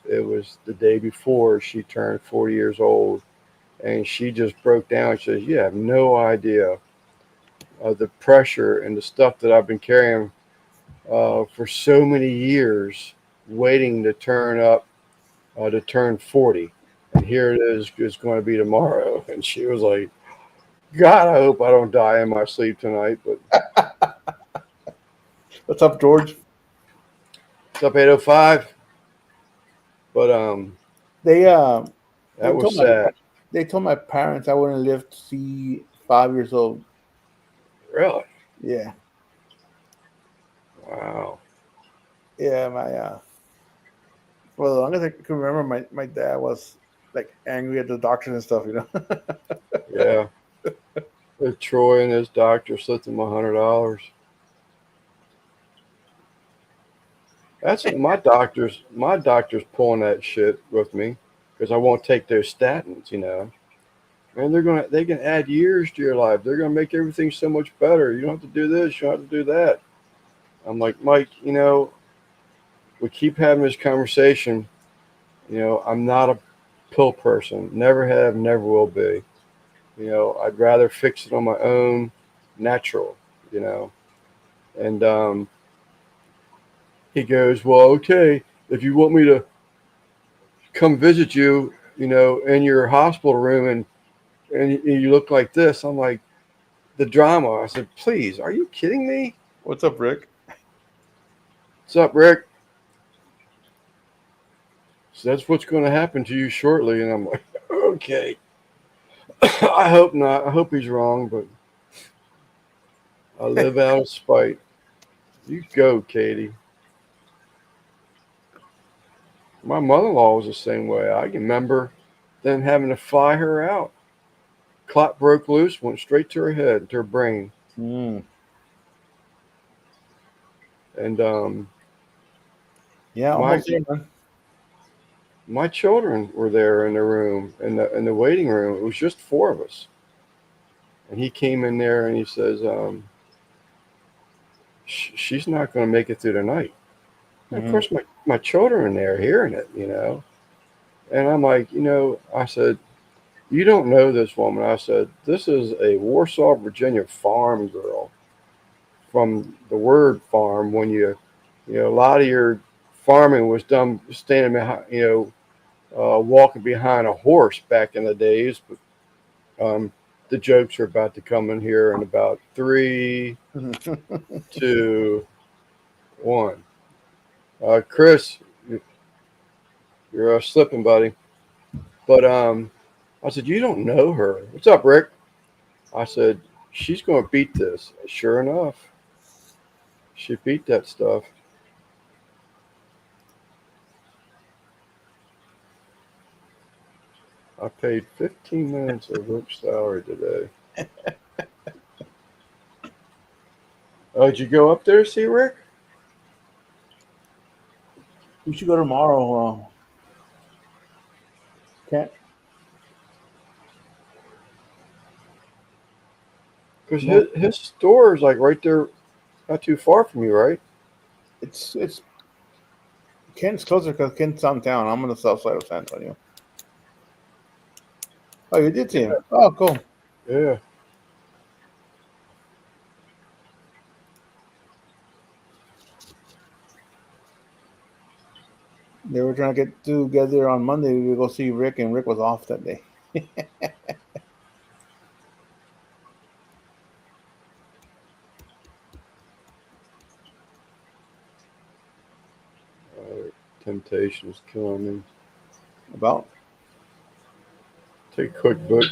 It was the day before she turned 40 years old. And she just broke down. She says, "You have no idea of the pressure and the stuff that I've been carrying for so many years, waiting to turn up, to turn 40. And here it is, it's going to be tomorrow." And she was like, "God, I hope I don't die in my sleep tonight." But What's up, George? it's up 8:05. But They uh they that was told my sad. they told my parents I wouldn't live to see 5 years old. Really? Yeah, Wow. yeah. My for the longest I can remember, my dad was like angry at the doctors and stuff. Yeah. Troy and his doctor slipped him $100. That's my doctor's. My doctor's pulling that shit with me because I won't take those statins. And they can add years to your life. They're gonna make everything so much better. You don't have to do this. You don't have to do that. I'm like, Mike. We keep having this conversation. I'm not a pill person. Never have. Never will be. I'd rather fix it on my own, natural. You know. And he goes, well, okay. If you want me to come visit you, in your hospital room and you look like this. I'm like, the drama. I said, please, are you kidding me? What's up, Rick? What's up, Rick? So that's what's going to happen to you shortly. And I'm like, okay. I hope not. I hope he's wrong, but I live out of spite. You go, Katie. My mother-in-law was the same way. I can remember them having to fly her out. Clot broke loose, went straight to her head, to her brain. Mm. And Yeah, my almost there, man. my children were there in the room, in the waiting room. It was just four of us. And he came in there and he says, she's not going to make it through the night. And of Hmm. course, my children are there hearing it, And I'm like, I said, you don't know this woman. I said, this is a Warsaw, Virginia farm girl. From the word farm, when a lot of your farming was done standing behind, walking behind a horse back in the days. But the jokes are about to come in here in about 3, 2, 1. Chris, you're slipping, buddy. But I said, you don't know her. What's up, Rick? I said, she's going to beat this. Sure enough, she beat that stuff. I paid 15 minutes of Rick's salary today. Oh, did you go up there to see Rick? We should go tomorrow. Can't. Because his store is like right there, not too far from you, right? It's Kent's closer because Kent's downtown. I'm on the south side of San Antonio. Oh, you did see him. Oh, cool. Yeah. They were trying to get together on Monday to go see Rick, and Rick was off that day. Temptation is killing me. About Take a quick book.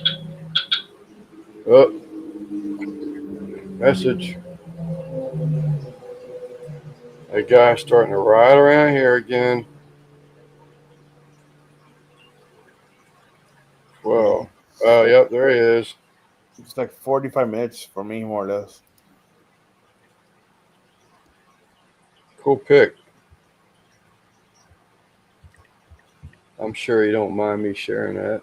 Oh, message. That guy's starting to ride around here again. Well, oh, yep, there he is. it's like 45 minutes for me, more or less. Cool pick. I'm sure you don't mind me sharing that.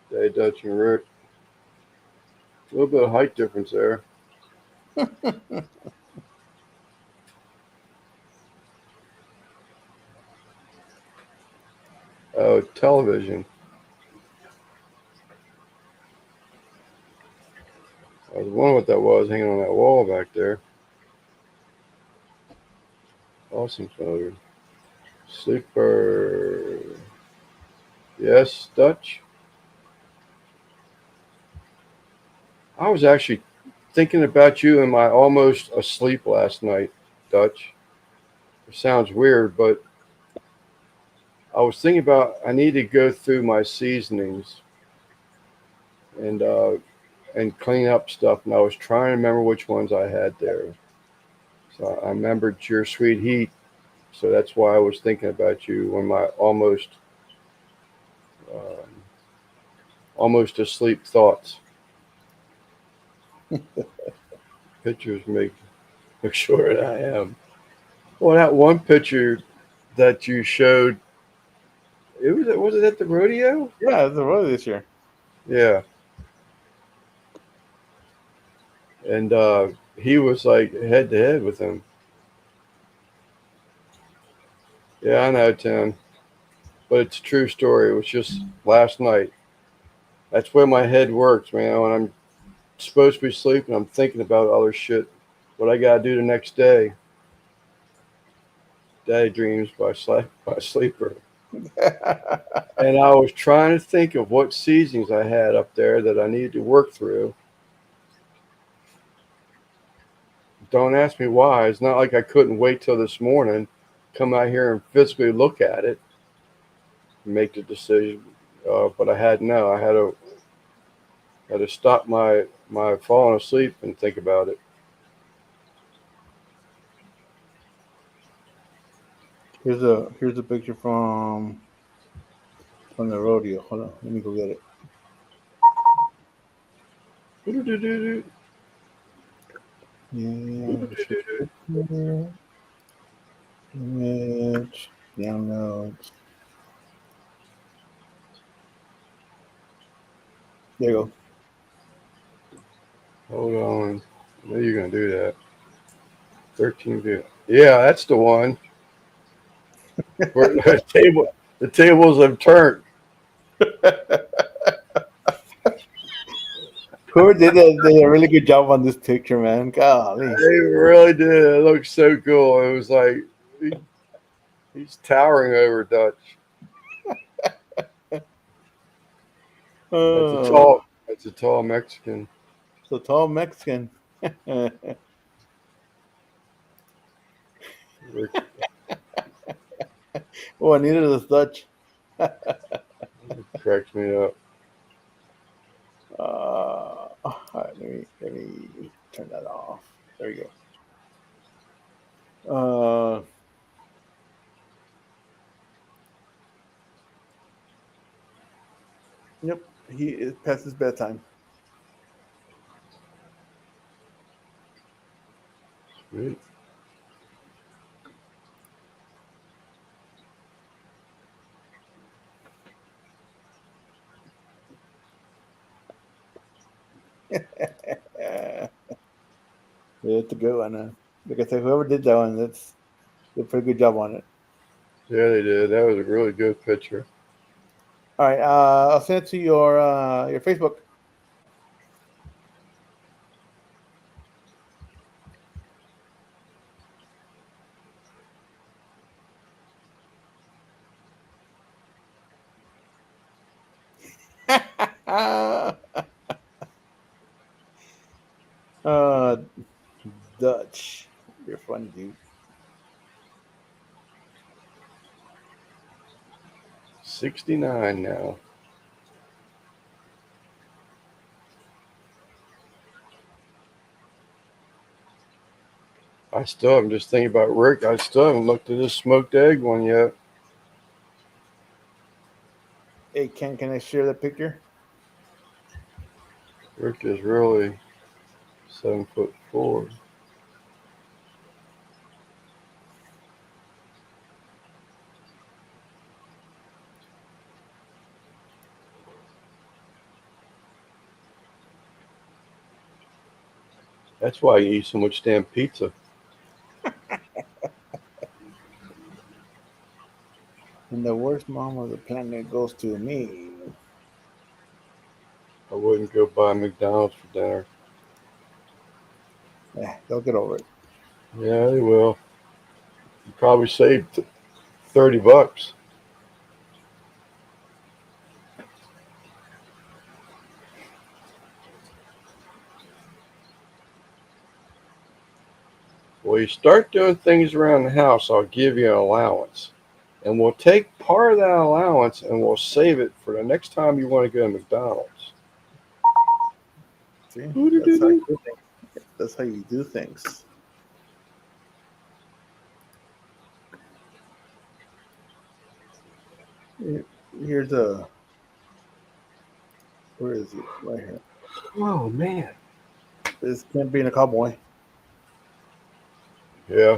Hey, Dutch and Rick. A little bit of height difference there. Oh, television. I was wondering what that was hanging on that wall back there. Awesome photo. Sleeper. Yes, Dutch. I was actually thinking about you in my almost asleep last night, Dutch. It sounds weird, but I was thinking about I need to go through my seasonings and clean up stuff, and I was trying to remember which ones I had there. So I remembered your sweet heat, so that's why I was thinking about you when my um, almost asleep thoughts. Pictures make look sure that I am. Well, that one picture that you showed, was it at the rodeo? Yeah, it's a road this year. Yeah, and he was like head to head with him. Yeah, I know, Tim, but it's a true story. It was just last night. That's where my head works, man. When I'm supposed to be sleeping, I'm thinking about other shit. What I gotta do the next day. Daydreams by sleeper. And I was trying to think of what seasons I had up there that I needed to work through. Don't ask me why. It's not like I couldn't wait till this morning, come out here and physically look at it, and make the decision. But I had no. I had to stop my falling asleep and think about it. Here's a picture from the rodeo. Hold on, let me go get it. Yeah, image, downloads. There you go. Hold on. I know you're gonna do that. 13 view. Yeah, that's the one. Where the tables have turned. Whoever did a really good job on this picture, man. Golly. They really did. It looked so cool. It was like he's towering over Dutch. That's a Oh, tall. That's a tall Mexican. so tall Mexican. Rick Oh, I needed a Dutch. cracks me up. All right, let me turn that off. There you go. Yep, he is past his bedtime. Sweet. Yeah, it's a good one. Like I said, whoever did that one, did a pretty good job on it. Yeah, they did. That was a really good picture. All right, I'll send it to your Facebook. uh, Dutch, you're funny, dude. 69 now. I'm just thinking about Rick. I still haven't looked at this smoked egg one yet. Hey, can I share that picture? Rick is really 7'4". That's why you eat so much damn pizza. And the worst mom of the planet goes to me. I wouldn't go buy McDonald's for dinner. They'll get over it. Yeah, they will. You probably saved $30. Well, you start doing things around the house, I'll give you an allowance. And we'll take part of that allowance and we'll save it for the next time you want to go to McDonald's. See, that's how you Doo-doo-doo-doo. do things. That's how you do things. Here's a where is it? Right here. Oh, man. This can't be in a cowboy. Yeah.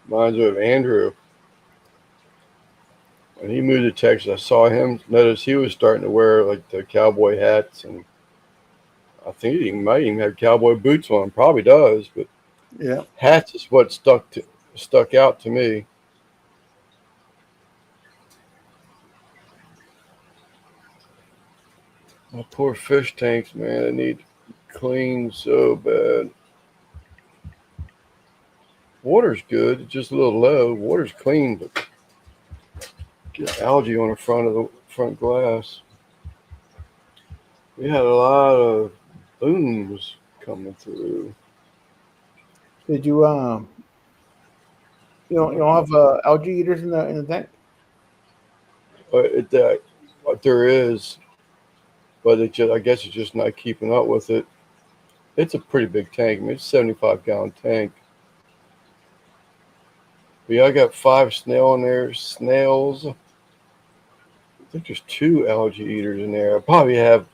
Reminds me of Andrew. When he moved to Texas, I saw him. Notice he was starting to wear like the cowboy hats, and I think he might even have cowboy boots on. Probably does, but Yeah. hats is what stuck out to me. My poor fish tanks, man. They need clean so bad. Water's good, it's just a little low. Water's clean, but get algae on the front of the front glass. We had a lot of booms coming through. Did you don't have algae eaters in the tank? But there is, but I guess it's just not keeping up with it. It's a pretty big tank. I mean, it's a 75-gallon tank. But yeah, I got 5 snail in there. Snails. I think there's 2 algae eaters in there. I probably have.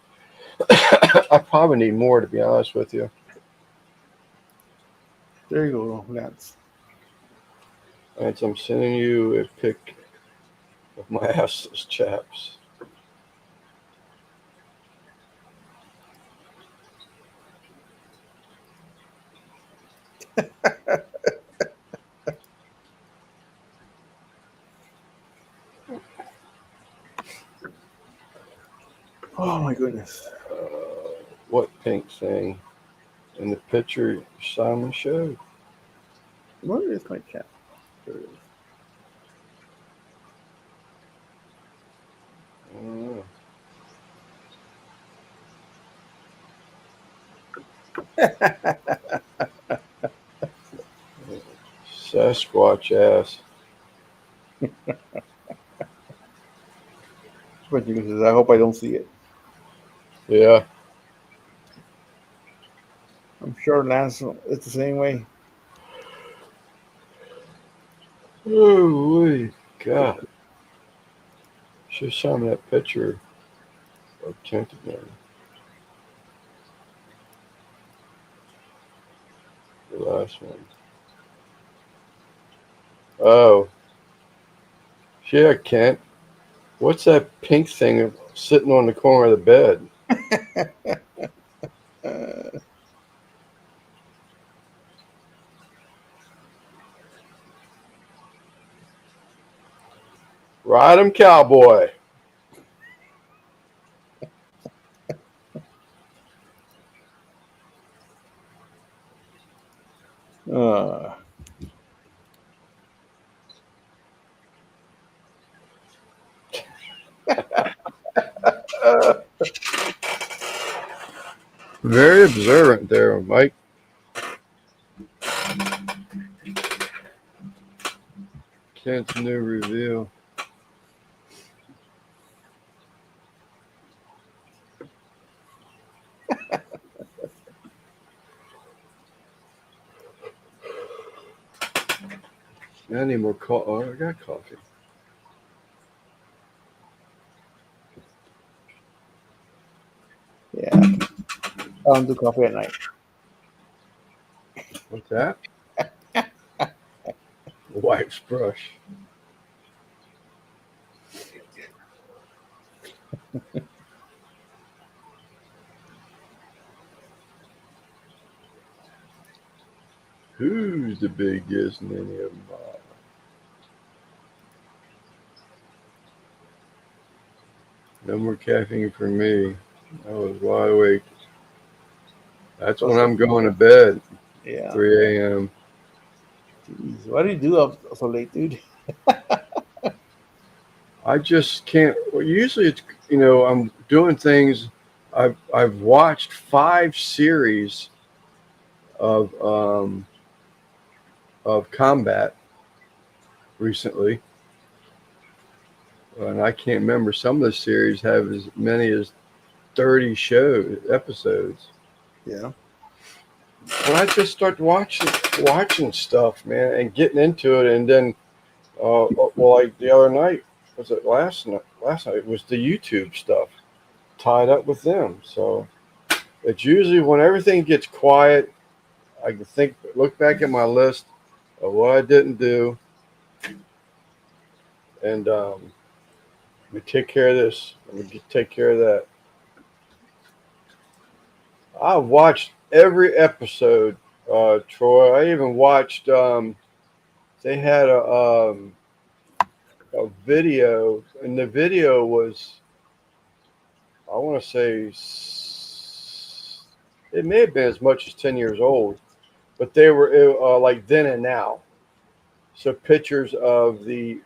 I probably need more, to be honest with you. There you go, Lance. And so I'm sending you a pic of my assless chaps. Oh my goodness. What pink thing? In the picture Simon showed. Where is my cat? There it is. Sasquatch ass. But you says, I hope I don't see it. Yeah. I'm sure Lance, it's the same way. Holy God. Should show me that picture of Kent again. The last one. Oh. Yeah, Kent. What's that pink thing sitting on the corner of the bed? Uh, Ride 'em, cowboy. uh, Very observant there, Mike. Kent's new reveal. I need more coffee. Oh, I got coffee. yeah. I don't do coffee at night. What's that? Wife's brush. Who's the biggest ninny of them all? No more caffeine for me. I was wide awake. That's when I'm going to bed. Yeah. 3 a.m. Jeez. Why do you do up so late, dude? I just can't. Well, usually it's I'm doing things. I've watched 5 series of combat recently, and I can't remember. Some of the series have as many as 30 episodes. Yeah. When I just start watching stuff, man, and getting into it, and then like the other night, was it last night? Last night was the YouTube stuff tied up with them. So it's usually when everything gets quiet, I can look back at my list of what I didn't do, and let me take care of this. Let me take care of that. I watched every episode, Troy. I even watched. They had a video, and the video was, I want to say, it may have been as much as 10 years old, but they were like then and now. So pictures of the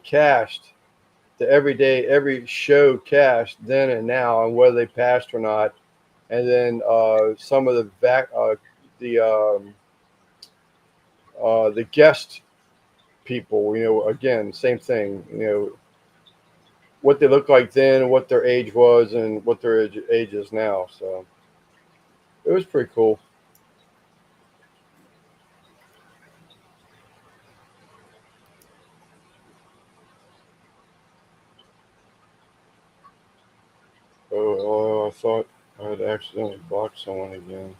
cast, the every show cast then and now, and whether they passed or not, and then some of the the guest people. Again, same thing. What they looked like then, what their age was, and what their age is now. So it was pretty cool. Oh, I thought I had accidentally blocked someone again.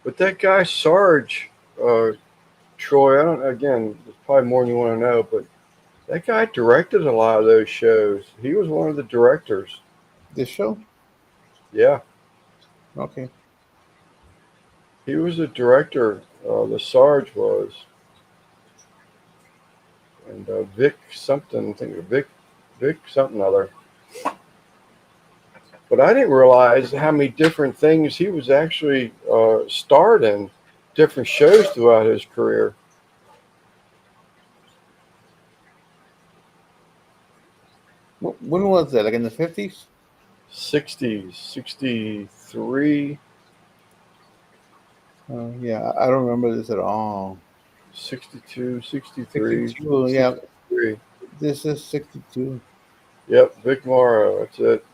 But that guy Sarge, Troy, I don't. Again, it's probably more than you want to know, but that guy directed a lot of those shows. He was one of the directors. This show? Yeah, Okay. he was the director. The Sarge was, and Vic something. I think Vic something other. But I didn't realize how many different things he was actually starred in, different shows throughout his career. When was that? Like in the 50s? 60s, 63, Yeah, I don't remember this at all. 62, 63, 62. Yeah, 63. this is 62. Yep, Vic Morrow. That's it.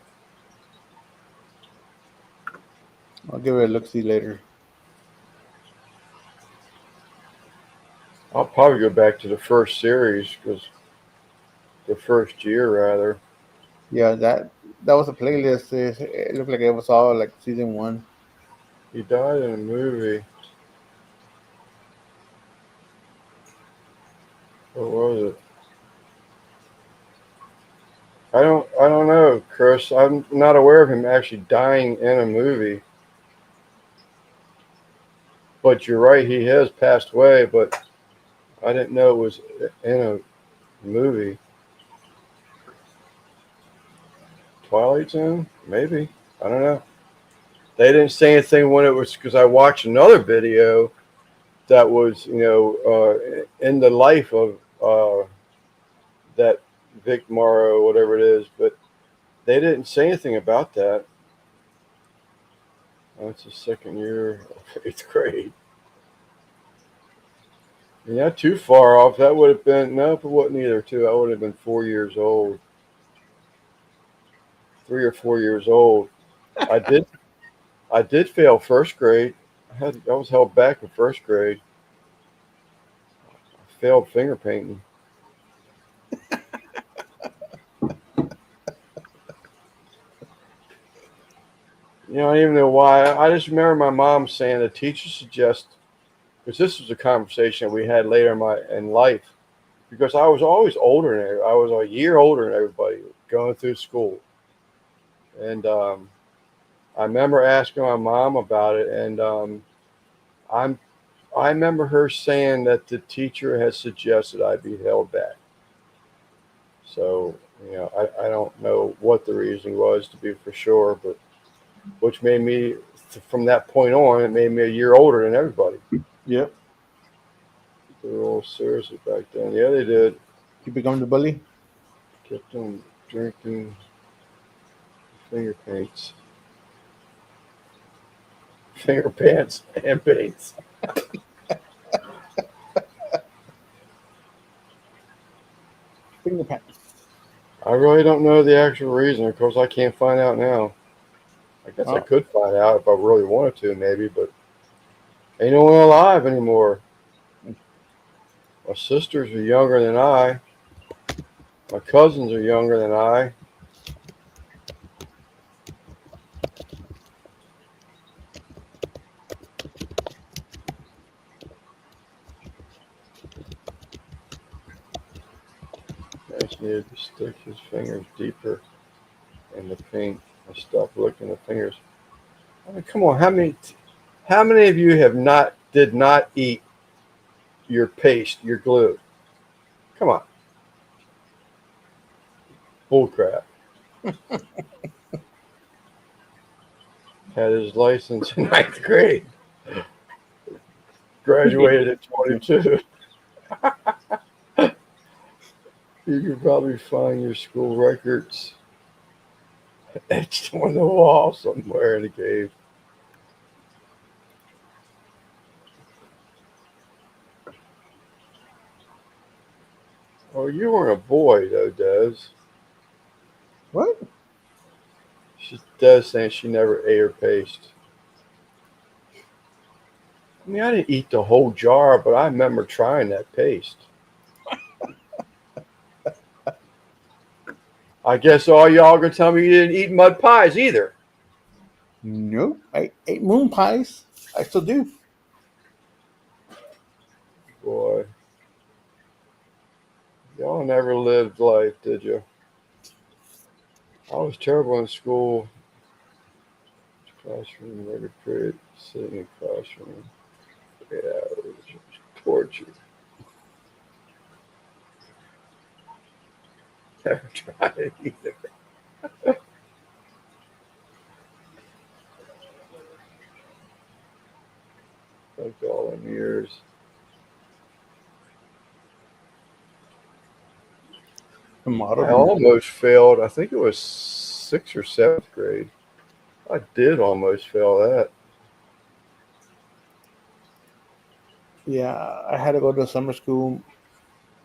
I'll give it a look see later. I'll probably go back to the first series because the first year rather. Yeah, that was a playlist. It looked like it was all like season one. He died in a movie. What was it? I don't know, Chris. I'm not aware of him actually dying in a movie. But you're right, he has passed away, but I didn't know it was in a movie. Twilight Zone? Maybe. I don't know. They didn't say anything when it was because I watched another video that was, in the life of that Vic Morrow, whatever it is, but they didn't say anything about that. That's the second year of eighth grade. Not too far off. That would have been, no, it wasn't either, too. I would have been 4 years old, 3 or 4 years old. I did, I did fail first grade. I was held back in first grade. I failed finger painting. I don't even know why. I just remember my mom saying the teacher suggests, because this was a conversation we had later in life, because I was always older than everybody. I was a year older than everybody going through school. And I remember asking my mom about it, and I'm I remember her saying that the teacher had suggested I be held back. So, I don't know what the reason was to be for sure, but which made me, from that point on, it made me a year older than everybody. Yep. They were all serious back then. Yeah, they did. You become the bully. Kept on drinking finger paints, finger pants, and paints. Finger pants. I really don't know the actual reason. Of course, I can't find out now. I guess I Oh, could find out if I really wanted to, maybe, but ain't no one alive anymore. My sisters are younger than I. My cousins are younger than I. I just needed to stick his fingers deeper in the paint and stop licking the fingers. I mean, come on, how many of you did not eat your paste, your glue? Come on, bullcrap. Had his license in ninth grade. Graduated at 22. You could probably find your school records etched on the wall somewhere in the cave. Oh, you weren't a boy though, Des. what? She Des saying she never ate her paste. I mean, I didn't eat the whole jar, but I remember trying that paste. I guess all y'all gonna tell me you didn't eat mud pies either. Nope. I ate moon pies. I still do. Boy, y'all never lived life, did you? I was terrible in school. Classroom, record period, sitting in classroom, 8 hours, torture. Never tried it either. Like all them years. Model I B. almost failed. I think it was 6th or 7th grade. I did almost fail that. Yeah, I had to go to summer school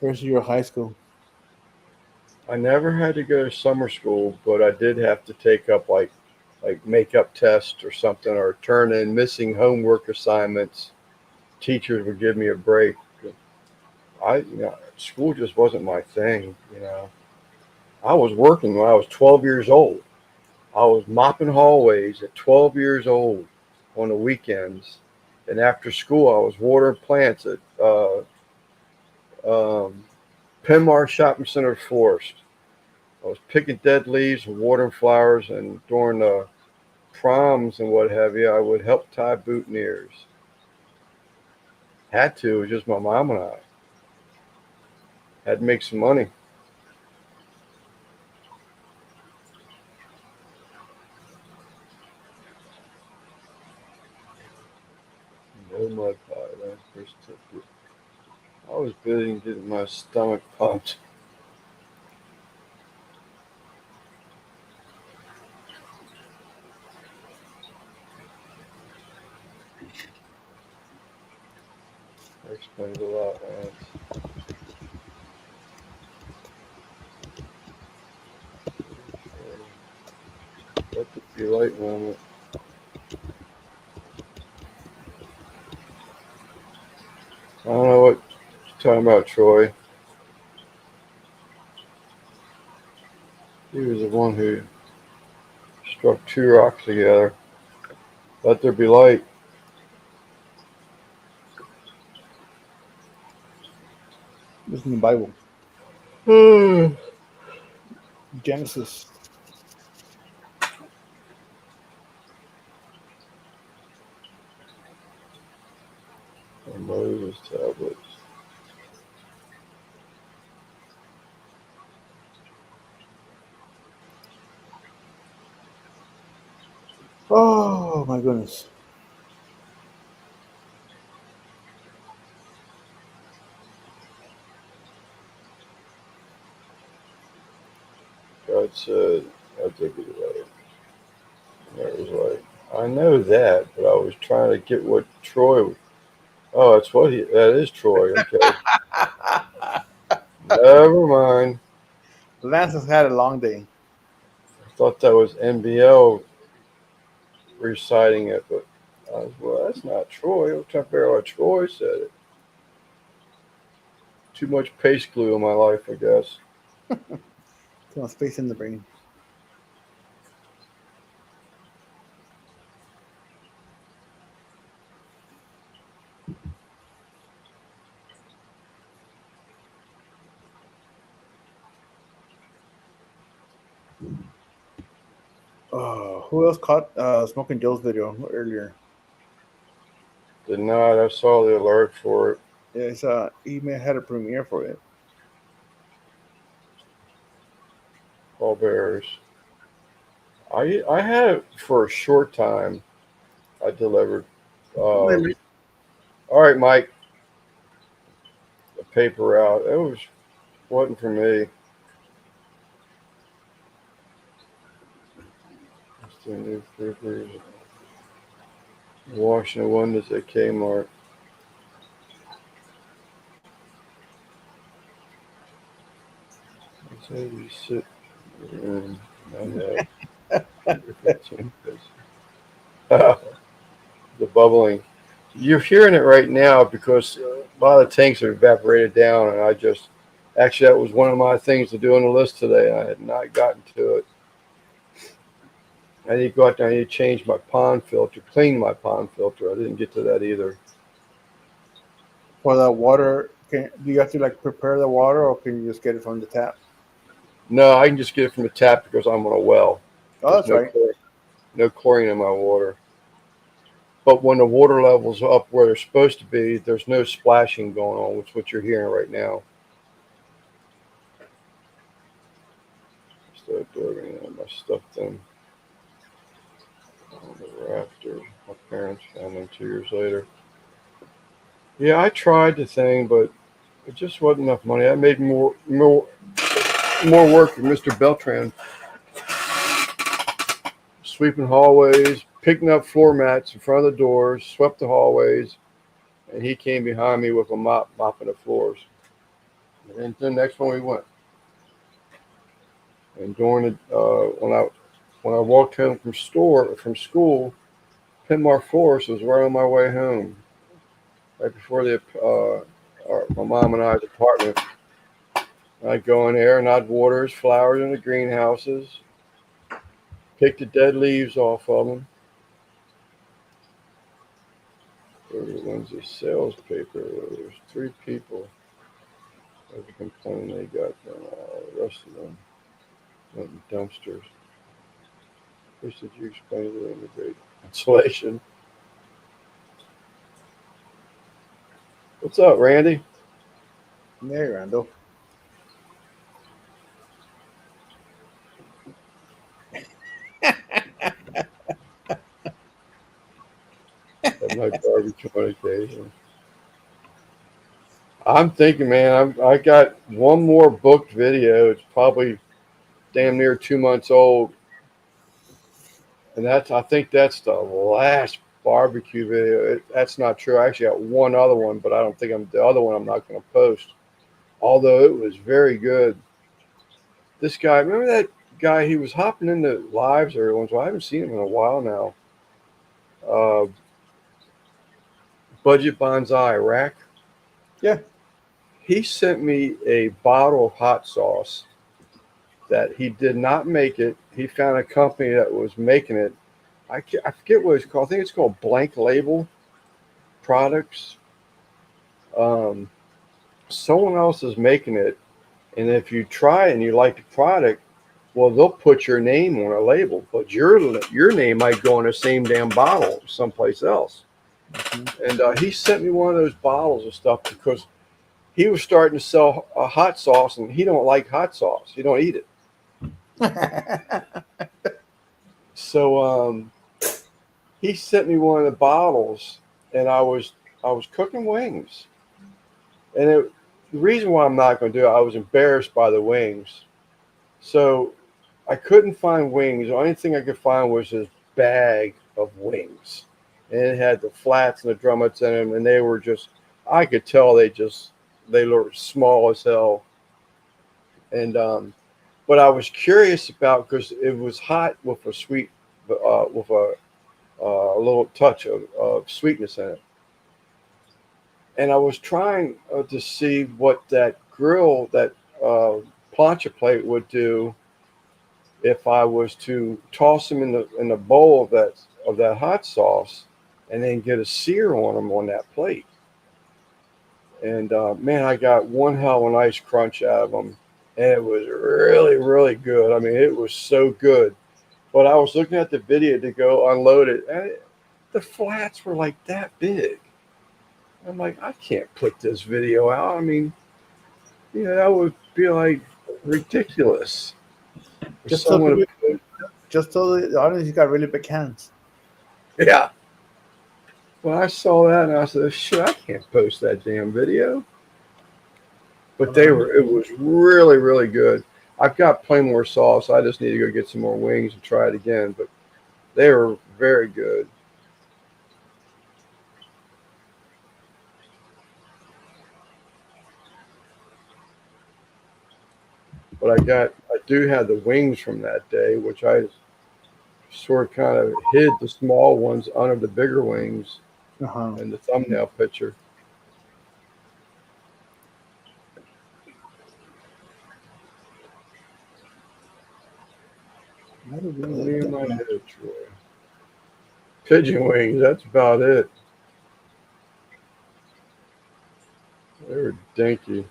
first year of high school. I never had to go to summer school, but I did have to take up like makeup tests or something, or turn in missing homework assignments. Teachers would give me a break. School just wasn't my thing. I was working when I was 12 years old. I was mopping hallways at 12 years old on the weekends, and after school, I was watering plants at um, Penmar Shopping Center Forest. I was picking dead leaves and watering flowers, and during the proms and what have you, I would help tie boutonnieres. Had to. It was just my mom and I. Had to make some money. No mud pie. That's first tip. I was busy getting my stomach pumped. That explains a lot, man. Let the be light moment. I don't know what you're talking about, Troy. He was the one who struck two rocks together. Let there be light. This is in the Bible. And Genesis. Moses tablets. Oh my goodness. God said, let there be light. And there was light. I know that, but I was trying to get what Troy. Oh, that's what he. That is Troy. Okay, never mind. Lance has had a long day. I thought that was NBL reciting it, but well, that's not Troy. I'm trying to figure out why Troy said it. Too much paste glue in my life, I guess. Too much space in the brain. Who else caught Smoking Joe's video earlier? Did not. I saw the alert for it. Yeah, he may have had a premiere for it. All bears. I had it for a short time. I delivered. Really? All right, Mike. The paper out. It wasn't for me. Just the newspapers. Washing the windows at Kmart. I said you sit in my head. The bubbling. You're hearing it right now because a lot of the tanks are evaporated down, and actually that was one of my things to do on the list today. I had not gotten to it. I need to go out there. I need to change my pond filter, clean my pond filter. I didn't get to that either. For the water, do you have to like prepare the water, or can you just get it from the tap? No, I can just get it from the tap because I'm on a well. Oh, There's that's right. no chlorine in my water. But when the water level's up where they're supposed to be, there's no splashing going on, which is what you're hearing right now. Start doing my stuff then on the rafter. My parents found them 2 years later. Yeah, I tried the thing, but it just wasn't enough money. I made more. more work for Mr. Beltran. Sweeping hallways, picking up floor mats in front of the doors, swept the hallways, and he came behind me with a mop, mopping the floors. And the next one we went. And during the when I walked home from school, Pinmar Forest was right on my way home, right before my mom and I's apartment. I'd go in there and I'd water his flowers in the greenhouses, pick the dead leaves off of them. Wednesday sales paper. There's 3 people. Every complaint they got, the rest of them went in dumpsters. Which did you explain to them the great insulation? What's up, Randy? Hey, Randall. Have my barbecue on occasion. I'm thinking, man, I got one more booked video. It's probably damn near 2 months old. And I think that's the last barbecue video. That's not true. I actually got one other one, but I don't think the other one I'm not going to post. Although it was very good. This guy, remember that guy? He was hopping into lives every once in a while. I haven't seen him in a while now. Budget Bonsai Rack. Yeah. He sent me a bottle of hot sauce that he did not make it. He found a company that was making it. I forget what it's called. I think it's called Blank Label Products. Someone else is making it. And if you try it and you like the product, well, they'll put your name on a label, but your name might go on the same damn bottle someplace else. Mm-hmm. And he sent me one of those bottles of stuff because he was starting to sell a hot sauce, and he don't like hot sauce. He don't eat it. So he sent me one of the bottles, and I was cooking wings, and the reason why I'm not going to do it, I was embarrassed by the wings, so I couldn't find wings. The only thing I could find was this bag of wings, and it had the flats and the drumettes in them, and they were just, I could tell they were small as hell, and but I was curious about, because it was hot with a sweet, with a little touch of sweetness in it, and I was trying to see what that grill, that plancha plate would do if I was to toss them in the bowl of that hot sauce, and then get a sear on them on that plate. And man, I got one hell of a nice crunch out of them, and it was really, really good. I mean, it was so good. But I was looking at the video to go unload it, and the flats were like that big. I'm like, I can't put this video out. I mean, that would be like ridiculous. Just so the audience, you got really big hands. Yeah. Well, I saw that and I said, shit, I can't post that damn video. But it was really, really good. I've got plenty more sauce. I just need to go get some more wings and try it again. But they were very good. But I do have the wings from that day, which I sort of kind of hid the small ones under the bigger wings. In the thumbnail picture. Pigeon wings, that's about it. They were dinky.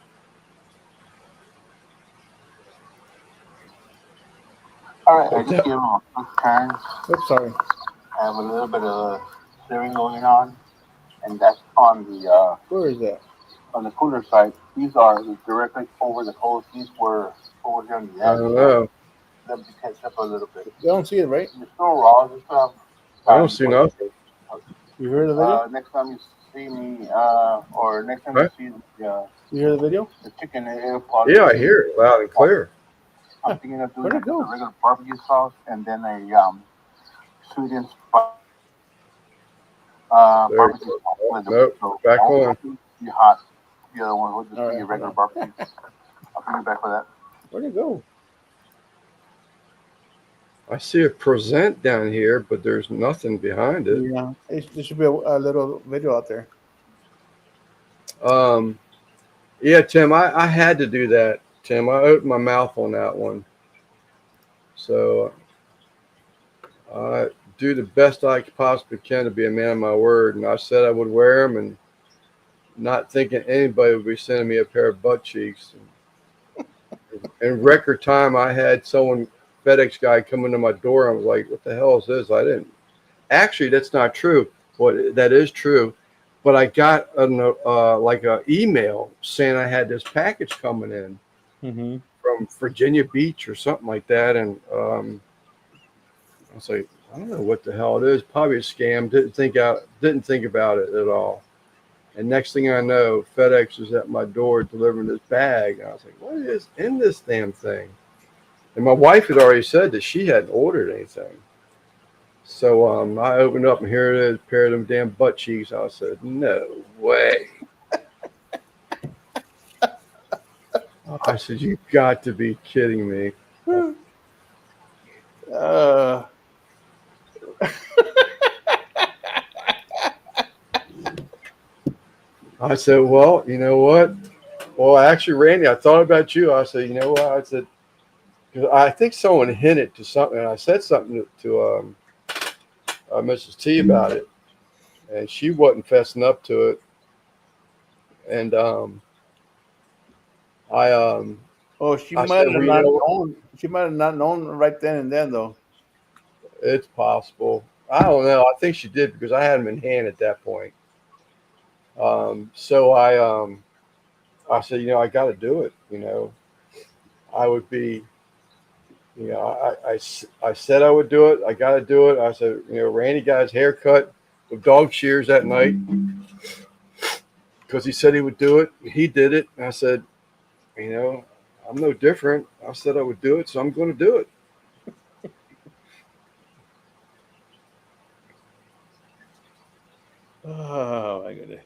All right, I just gave them a quick turn. Oops, sorry. I have a little bit of stirring going on, and that's on the where is that? On the cooler side. These are directly over the coals. These were over here on the edge. I don't know. Them to catch up a little bit. You don't see it, right? You're still raw. I don't see nothing. You heard the video? Next time you see me, or next time you see you hear the video? the chicken, yeah, I hear it loud and clear. I'm thinking of doing Where'd it like a go? regular barbecue sauce and then a sweet and There you barbecue go. sauce Oh, with the nope. so Back one on. will be hot, the other one will just All be right, a hold regular on. barbecue. I'll bring you back for that. Where'd it go? I see a present down here, but there's nothing behind it. Yeah, there should be a little video out there. Um, yeah, Tim, I had to do that. Tim, I opened my mouth on that one. So I do the best I possibly can to be a man of my word. And I said I would wear them, and not thinking anybody would be sending me a pair of butt cheeks. In record time, I had someone, FedEx guy, come into my door. I was like, "What the hell is this?" I didn't. Actually, that's not true. What that is true, but I got like a email saying I had this package coming in Mm-hmm. from Virginia Beach or something like that, and I was like, I don't know what the hell it is. Probably a scam. Didn't think about it at all. And next thing I know, FedEx is at my door delivering this bag. And I was like, what is in this damn thing? And my wife had already said that she hadn't ordered anything. So I opened up and here it is, a pair of them damn butt cheeks. I said, no way. I said, you got to be kidding me. Uh, I said, well, you know what? Well, actually, Randy, I thought about you. I said, you know what? I said, because I think someone hinted to something. And I said something to Mrs. T about it, and she wasn't fessing up to it. And I oh, she I might said, have well, you not know, known. She might have not known right then and then, though. it's possible. I don't know. I think she did because I had them in hand at that point. So I said, you know, I got to do it. You know, I would be, you know, I said I would do it. I got to do it. I said, you know, Randy got his hair cut with dog shears that night because he said he would do it. He did it. And I said, you know, I'm no different. I said I would do it, so I'm going to do it. Oh my goodness.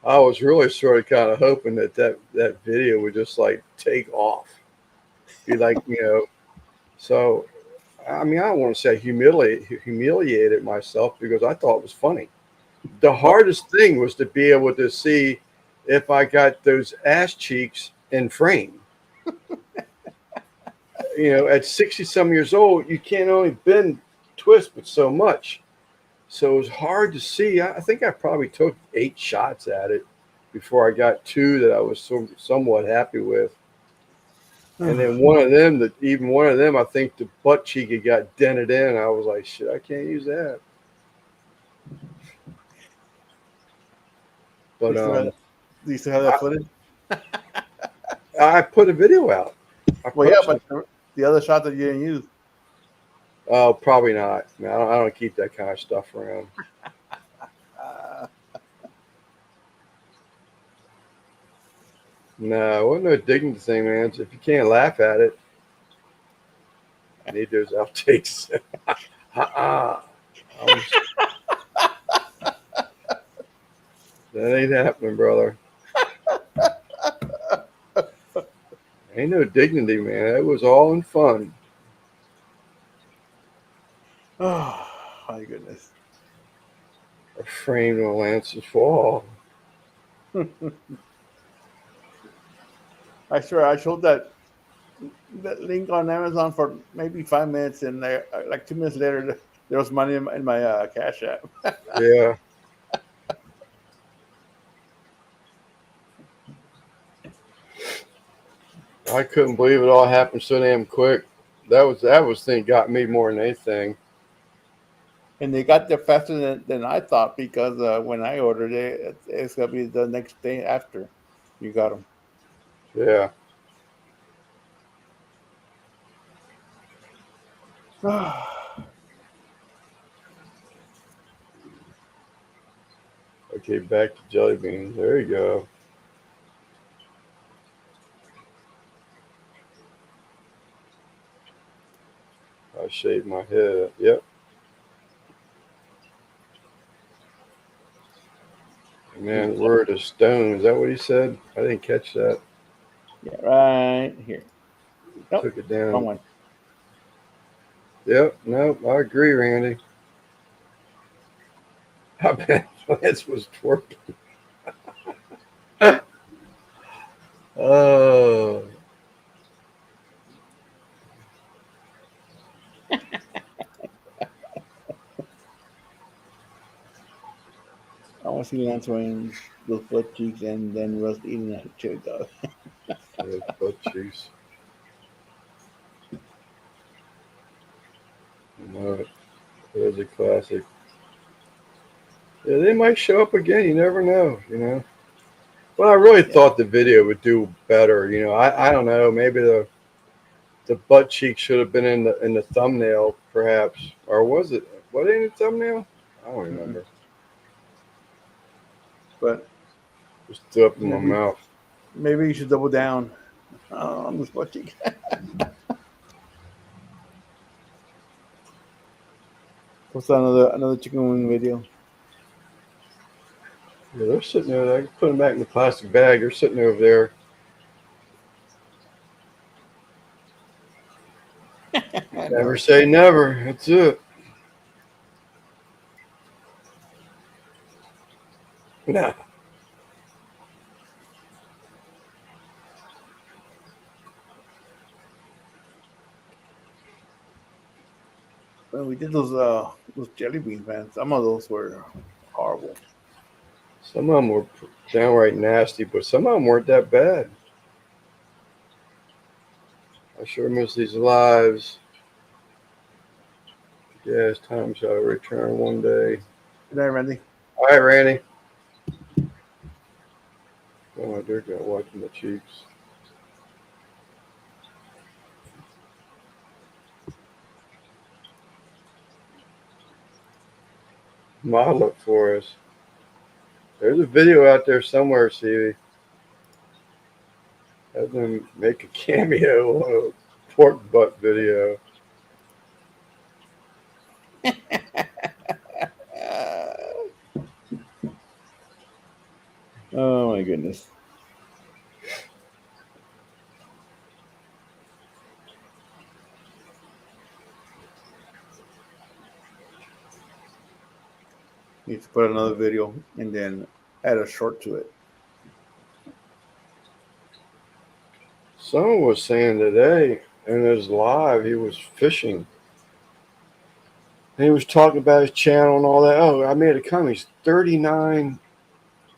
I was really sort of kind of hoping that video would just like take off, be like, you know. So, I mean, I don't want to say humiliated myself because I thought it was funny. The Well, hardest thing was to be able to see if I got those ass cheeks in frame. You know, at 60 some years old, you can't only bend, twist, but so much. So it was hard to see. I think I probably took 8 shots at it before I got 2 that I was somewhat happy with. And then one of them, I think the butt cheek had got dented in. I was like, shit, I can't use that. you But still have, do you still have that footage? I put a video out. I Well, yeah, posted but it. the other shot that you didn't use. Oh, probably not. Man, I don't keep that kind of stuff around. Uh, No, it wasn't no dignity thing, man. If you can't laugh at it, you need those outtakes. uh-uh. Um, that ain't happening, brother. Ain't no dignity, man. It was all in fun. oh my goodness. Framed on Lance's fall. I swear I showed that link on Amazon for maybe 5 minutes, and there, like 2 minutes later, there was money in my Cash App. Yeah. I couldn't believe it all happened so damn quick. That was thing got me more than anything. And they got there faster than I thought because when I ordered it, it's gonna be the next day after you got them. Yeah. Okay, back to jelly beans. There you go. I shaved my head. Yep. Man, the word is stone. Is that what he said? I didn't catch that. Yeah, right here. Nope, Took it wrong down. one. Yep. Nope. I agree, Randy. I bet Lance was twerking. Oh. I want to see Lance wearing those butt cheeks and then Russ eating that chili dog. Yeah, butt cheeks. No, it is a classic. Yeah, they might show up again. You never know, you know. But I really Yeah. thought the video would do better. You know, I don't know. Maybe the butt cheek should have been in the thumbnail, perhaps, or was it? Was it in the thumbnail? I don't Mm-mm. remember. But Just threw up in my maybe mouth. maybe you should double down on this butt cheek. Post another chicken wing video. Yeah, they're sitting there. I put them back in the plastic bag. They're sitting over there. I Never know. say never. That's it. Nah. When we did those jelly beans, man, some of those were horrible. Some of them were downright nasty, but some of them weren't that bad. I sure miss these lives. Yeah, it's time shall return one day. Good night, Randy. All right, Randy. Oh, they're got watching the cheeks. Model it for us. There's a video out there somewhere, Stevie. Have them make a cameo on a pork butt video. Oh my goodness. Need to put another video and then add a short to it. Someone was saying today in his live he was fishing. And he was talking about his channel and all that. Oh, I made a comment. He's 39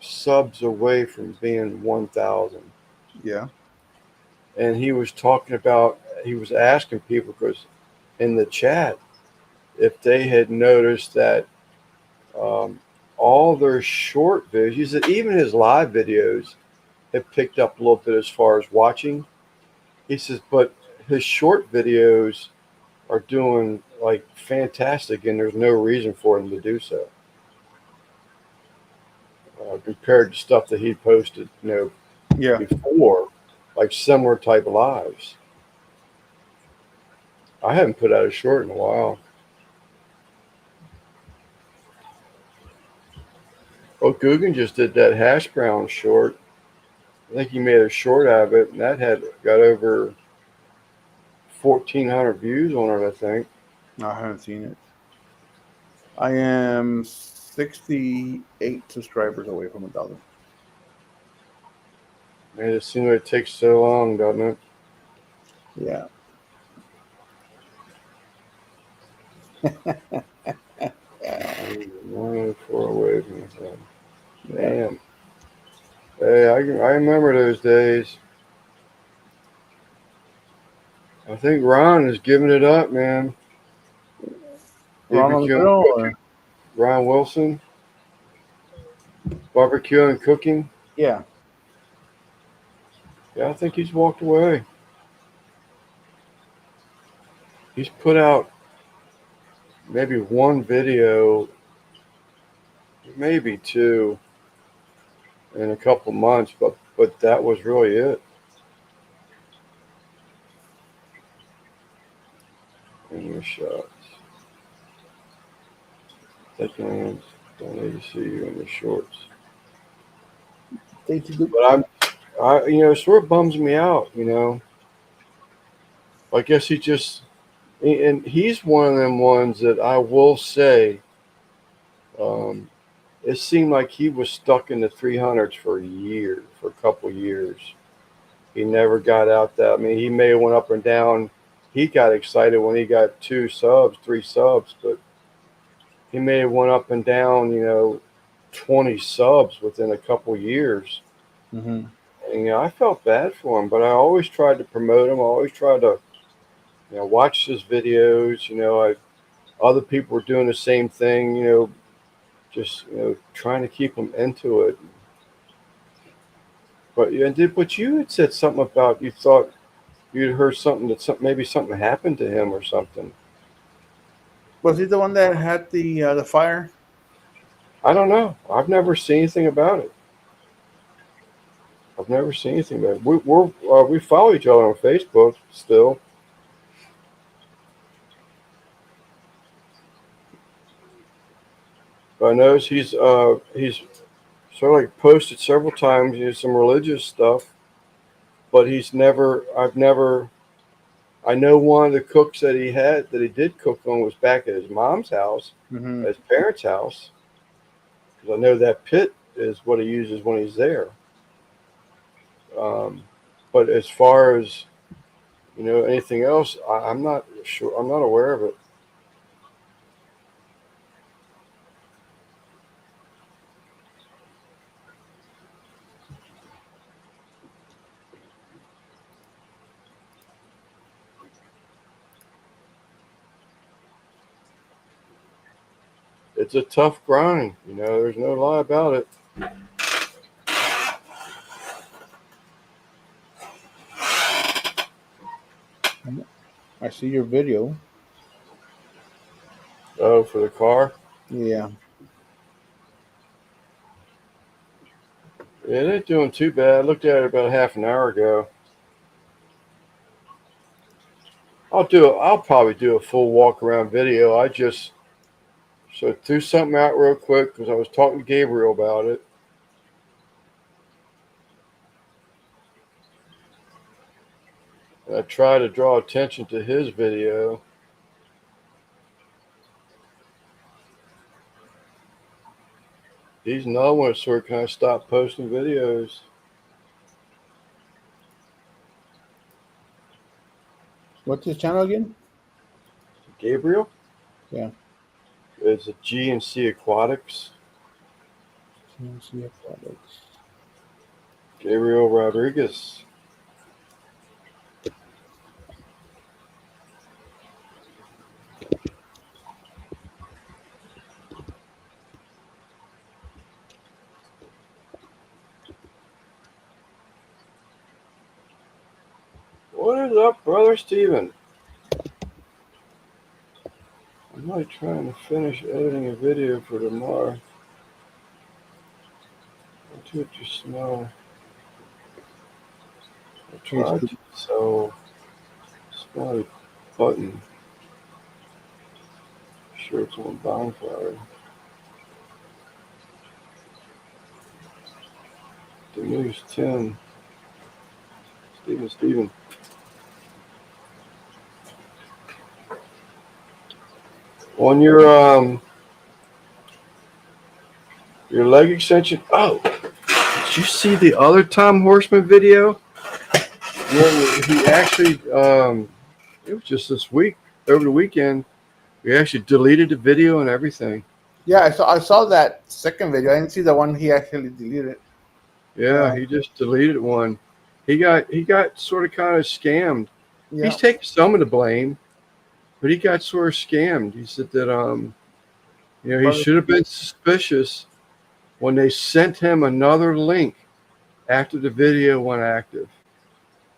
subs away from being 1,000. Yeah. And he was talking about, he was asking people because in the chat if they had noticed that all their short videos, he said even his live videos have picked up a little bit as far as watching. He says, but his short videos are doing like fantastic, and there's no reason for him to do so. Compared to stuff that he posted, Yeah. before, like similar type lives. I haven't put out a short in a while. Oh, Guggen just did that hash brown short. I think he made a short out of it, and that had got over 1,400 views on it, I think. No, I haven't seen it. I am 68 subscribers away from 1,000. Man, it seems like it takes so long, doesn't it? Yeah. One four away from the thing. Yeah. Damn. Hey, I remember those days. I think Ron is giving it up, man. Ron on the Barbecue and grill, cooking. or Ron Wilson. Barbecue and cooking. yeah. Yeah, I think he's walked away. He's put out maybe one video, maybe two. in a couple months, but that was really it. And your shots. Taking hands. Don't need to see you in your shorts. Thank you. But it sort of bums me out, I guess and he's one of them ones that I will say, it seemed like he was stuck in the 300s for a couple years. He never got out that. I mean, he may have went up and down. He got excited when he got 3 subs, but he may have went up and down, 20 subs within a couple years. Mm-hmm. And, I felt bad for him, but I always tried to promote him. I always tried to, watch his videos. Other people were doing the same thing, just, trying to keep him into it. But you had said something about you thought you'd heard something that maybe something happened to him or something. Was he the one that had the fire? I don't know. I've never seen anything about it. I've never seen anything about it. We follow each other on Facebook still. But I noticed he's sort of like posted several times, some religious stuff. But I know one of the cooks that he did cook on was back at his mom's house, Mm-hmm. at his parents' house. Because I know that pit is what he uses when he's there. But as far as, anything else, I'm not sure. I'm not aware of it. It's a tough grind, there's no lie about it. I see your video. Oh, for the car? Yeah. Yeah, it ain't doing too bad. I looked at it about half an hour ago. I'll probably do a full walk around video. So threw something out real quick because I was talking to Gabriel about it. And I try to draw attention to his video. He's another one that sort of kind of stopped posting videos. What's his channel again? Gabriel? Yeah. It's a G&C Aquatics. GNC Aquatics. Gabriel Rodriguez. What is up, Brother Steven? I'm like trying to finish editing a video for tomorrow. What you smell? I tried to, so smell a button. Sure, it's on bonfire. The news 10. Steven. On your leg extension. Oh, did you see the other Tom Horseman video? Where he actually, it was just this week, over the weekend. He actually deleted the video and everything. Yeah, I saw that second video. I didn't see the one he actually deleted. Yeah, he just deleted one. He got sort of kind of scammed. Yeah. He's taking some of the blame, but he got sort of scammed. He said that he should have been suspicious when they sent him another link after the video went active,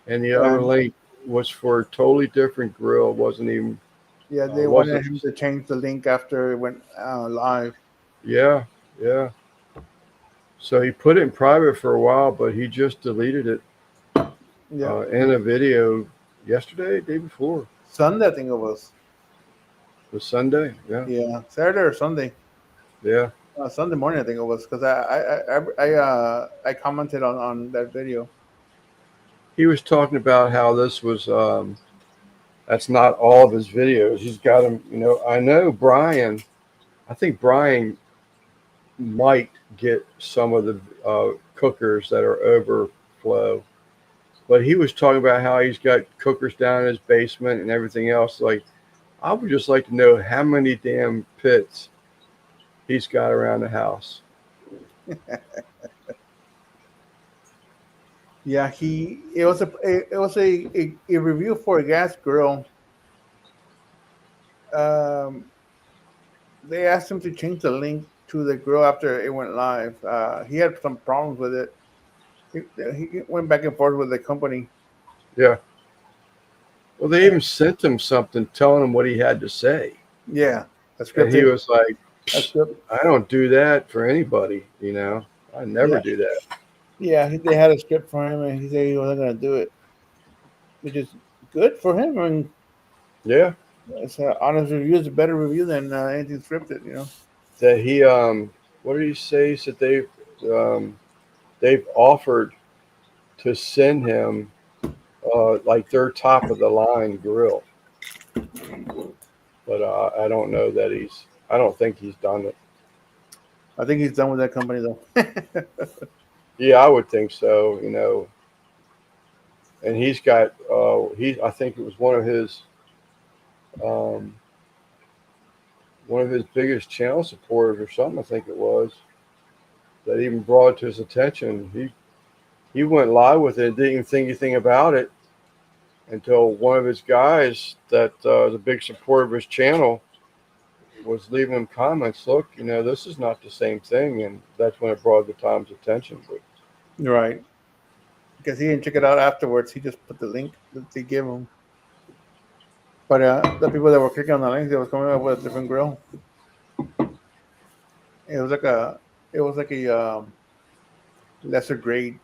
and the other link was for a totally different grill. It wasn't even. Yeah, they wanted him to change the link after it went live. Yeah. So he put it in private for a while, but he just deleted it Yeah, in a video yesterday, day before, Sunday I think it was. the Sunday. Yeah, Yeah, Saturday or Sunday. yeah. Sunday morning I think it was because I commented on that video. He was talking about how this was. That's not all of his videos. He's got them. You know, I know Brian. I think Brian might get some of the cookers that are overflow. But he was talking about how he's got cookers down in his basement and everything else. Like, I would just like to know how many damn pits he's got around the house. Yeah, it was a review for a gas grill. Um, they asked him to change the link to the grill after it went live. He had some problems with it. He went back and forth with the company. Yeah. Well, they even sent him something telling him what he had to say. Yeah, a And he scripted. was like, A script. I don't do that for anybody, you know. I never Yeah, do that. yeah. They had a script for him, and he said he wasn't going to do it, which is good for him. I mean, Yeah. it's an honest review. It's a better review than anything scripted. You know. That he what did he say? He said they've offered to send him like their top of the line grill. But I don't know that I don't think he's done it. I think he's done with that company though. Yeah, I would think so, you know. And he's got I think it was um, one of his biggest channel supporters or something. I think it was that even brought it to his attention. He went live with it, didn't even think anything about it until one of his guys that is a big supporter of his channel was leaving him comments. Look, you know, this is not the same thing, and that's when it brought the Times' attention. But Right. Because he didn't check it out afterwards. He just put the link that they gave him. But the people that were clicking on the links, they was coming up with a different grill. It was like a lesser grade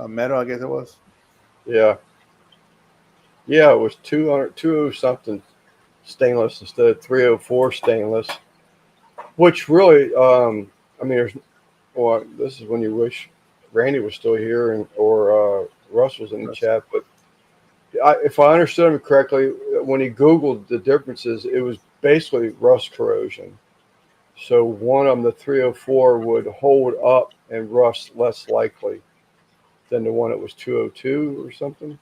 metal, I guess it was. yeah, yeah, it was 200 something stainless instead of 304 stainless, which really, I mean, well, this is when you wish Randy was still here or Russ was in the chat. But if I understood him correctly, when he Googled the differences, it was basically rust corrosion. So one of them, the 304, would hold up and rust less likely than the one that was 202 or something.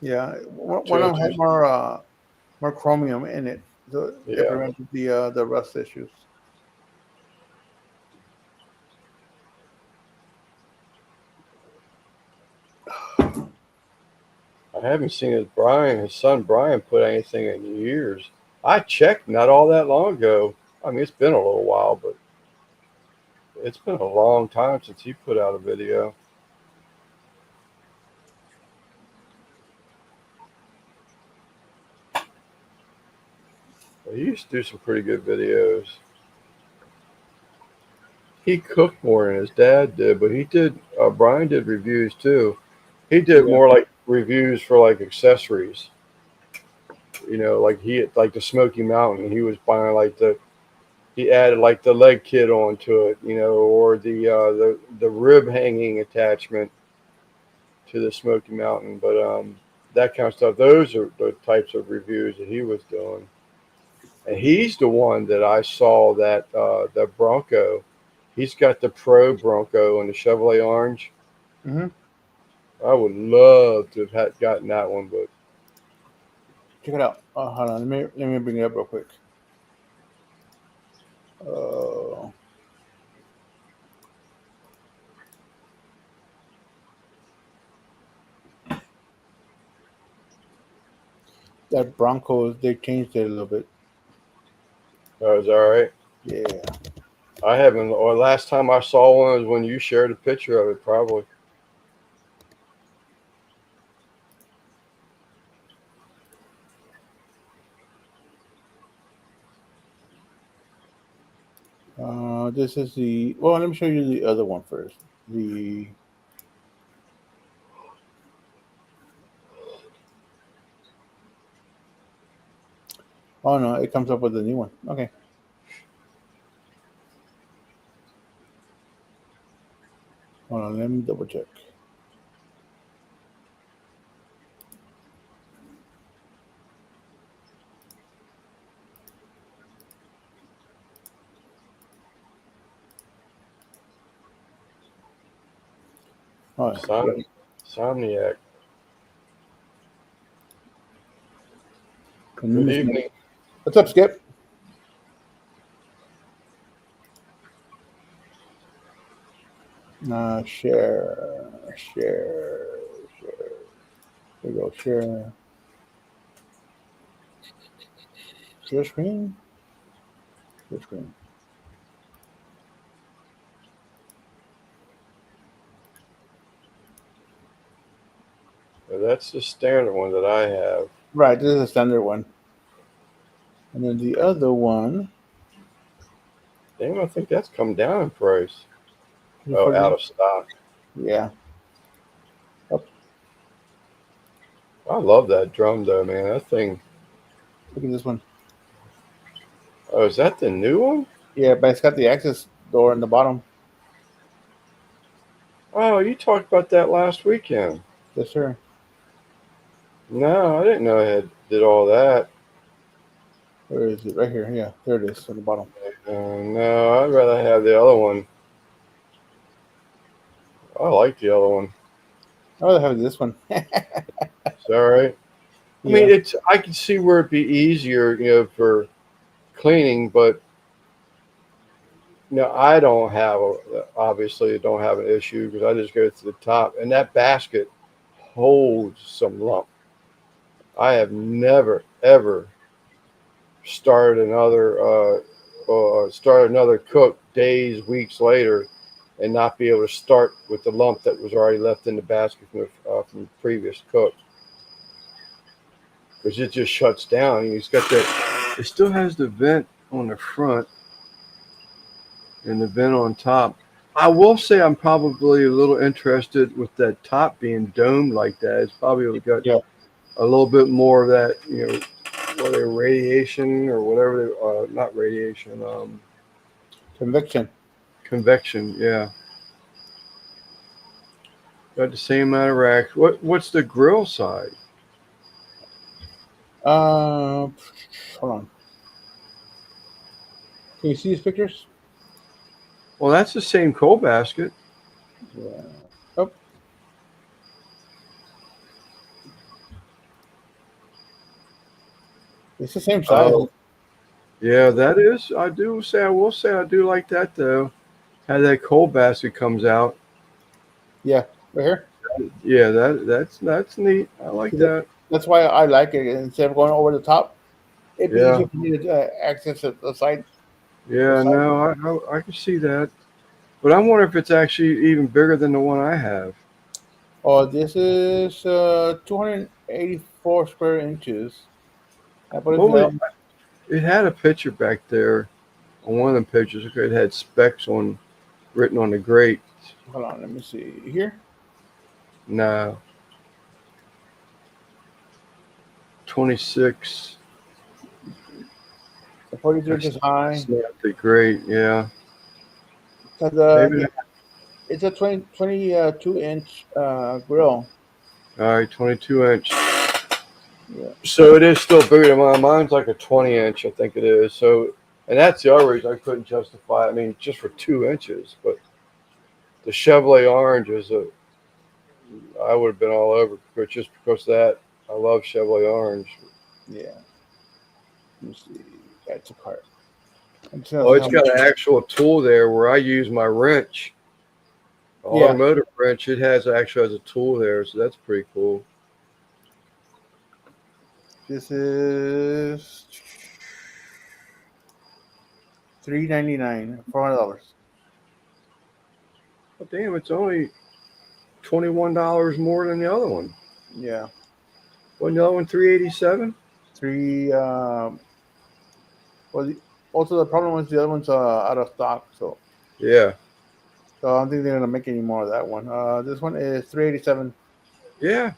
Yeah, one of them 202. had more chromium in it, so it Yeah. prevented the rust issues. I haven't seen his son Brian, put anything in years. I checked not all that long ago. I mean, it's been a little while, but it's been a long time since he put out a video. But he used to do some pretty good videos. He cooked more than his dad did, but he did. Brian did reviews too. He did Yeah. more like reviews for like accessories. You know, like the Smoky Mountain. He was buying like he added like the leg kit onto it, you know, or the rib hanging attachment to the Smoky Mountain. But that kind of stuff. Those are the types of reviews that he was doing. And he's the one that I saw that the Bronco. He's got the Pro Bronco and the Chevrolet Orange. Mm-hmm. I would love to have gotten that one, but Check it out. Hold on, let me bring it up real quick. Uh, that Broncos, they changed it a little bit. that was all right. Yeah. I haven't. Or last time I saw one was when you shared a picture of it, probably. This is the. Well, let me show you the other one first. The. Oh no, it comes up with a new one. Okay. Hold on, let me double check. Oh, yeah. Somniac. And then Good this- evening. What's up, Skip? Share. There we go. Share screen. Share screen. Well, that's the standard one that I have. Right, this is a standard one. And then the other one. Damn, I think that's come down in price. is Oh, for out the- of stock. Yeah. I love that drum though, man. That thing. Look at this one. Oh, is that the new one? Yeah, but it's got the access door in the bottom. Oh, you talked about that last weekend. Yes, sir. No, I didn't know it did all that. Where is it? Right here. Yeah, there it is on the bottom. No, I'd rather have the other one. I like the other one. I'd rather have this one. It's all right. I Yeah. mean, it's. I can see where it'd be easier, for cleaning, but I don't have obviously don't have an issue because I just go to the top, and that basket holds some lump. I have never ever started another cook days, weeks later, and not be able to start with the lump that was already left in the basket from the previous cook, because it just shuts down. And it's got that. It still has the vent on the front and the vent on top. I will say I'm probably a little interested with that top being domed like that. It's probably got Yeah. a little bit more of that, whether radiation or whatever. Not radiation. Conviction. Convection. Yeah. Got the same amount of racks. What's the grill side? Hold on. Can you see these pictures? Well, that's the same coal basket. Yeah. Oh. It's the same size. Oh. Yeah, that is. I will say I do like that though. How that coal basket comes out. Yeah, right here. Yeah, that's neat. I like that. That's why I like it. Instead of going over the top, it'd be Yeah. easier for me to access the side. Yeah, no, I can see that. But I wonder if it's actually even bigger than the one I have. Oh, this is 284 square inches. But it's Well, metal. it had a picture back there on one of the pictures. Okay, it had specs written on the grate. Hold on, let me see here. No. 26. The 43 inches high. It's not the grate, yeah. Because Maybe. it's a 22-inch grill. All right, 22-inch. Yeah. So it is still bigger than mine. Mine's like a 20-inch, I think it is. So, and that's the other reason I couldn't justify. I mean, just for 2 inches, but the Chevrolet Orange I would have been all over, but just because of that, I love Chevrolet Orange. Yeah. Let me see. That's a part. Oh, it's got an actual tool there where I use my wrench, automotive wrench. It actually has a tool there, so that's pretty cool. This is $399, $400. Oh, damn, it's only $21 more than the other one. Yeah. Wasn't the other one $387? Well, Also, the problem was the other one's out of stock, so Yeah. I don't think they're gonna make any more of that one. This one is 387 Yeah.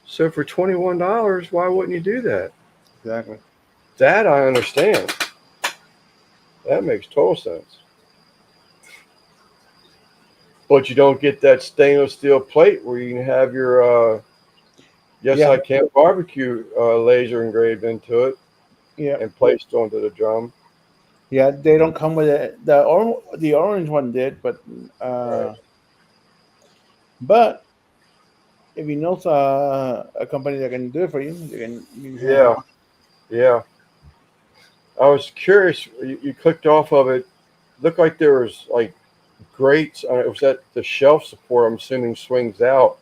So for $21, why wouldn't you do that? exactly. That I understand. That makes total sense. But you don't get that stainless steel plate where you can have your Yes Yeah, I Can barbecue laser engraved into it yeah, and placed onto the drum. yeah. They don't come with it. The orange one did, Right. but if you know a company that can do it for you, you can have Yeah. Yeah. I was curious. You clicked off of it. Looked like there was like grates. It was that the shelf support. I'm assuming swings out,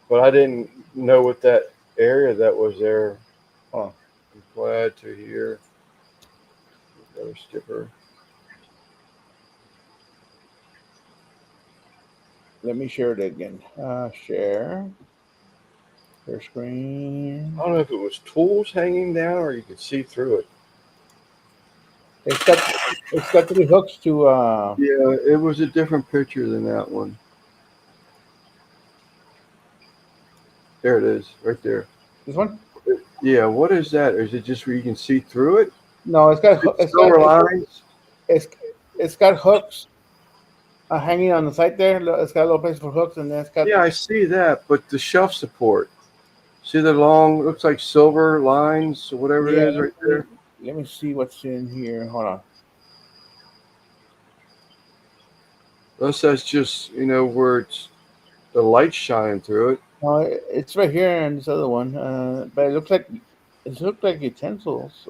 but I didn't know what that area that was there. Oh, I'm glad to hear. Another skipper. let me share it again. Share screen. I don't know if it was tools hanging down or you could see through it. It's got it's got three hooks to Yeah, it was a different picture than that one. There it is, right there. this one. Yeah, what is that? Is it just where you can see through it? No, It's silver lines. it's it's got hooks hanging on the side there. It's got a little place for hooks, and then it's got Yeah, I see that, but the shelf support. See the long, looks like silver lines or whatever it yeah. is right there. Let me see what's in here. Hold on. Unless that's just, where it's the light shining through it. No, it's right here and this other one. But it looks like utensils.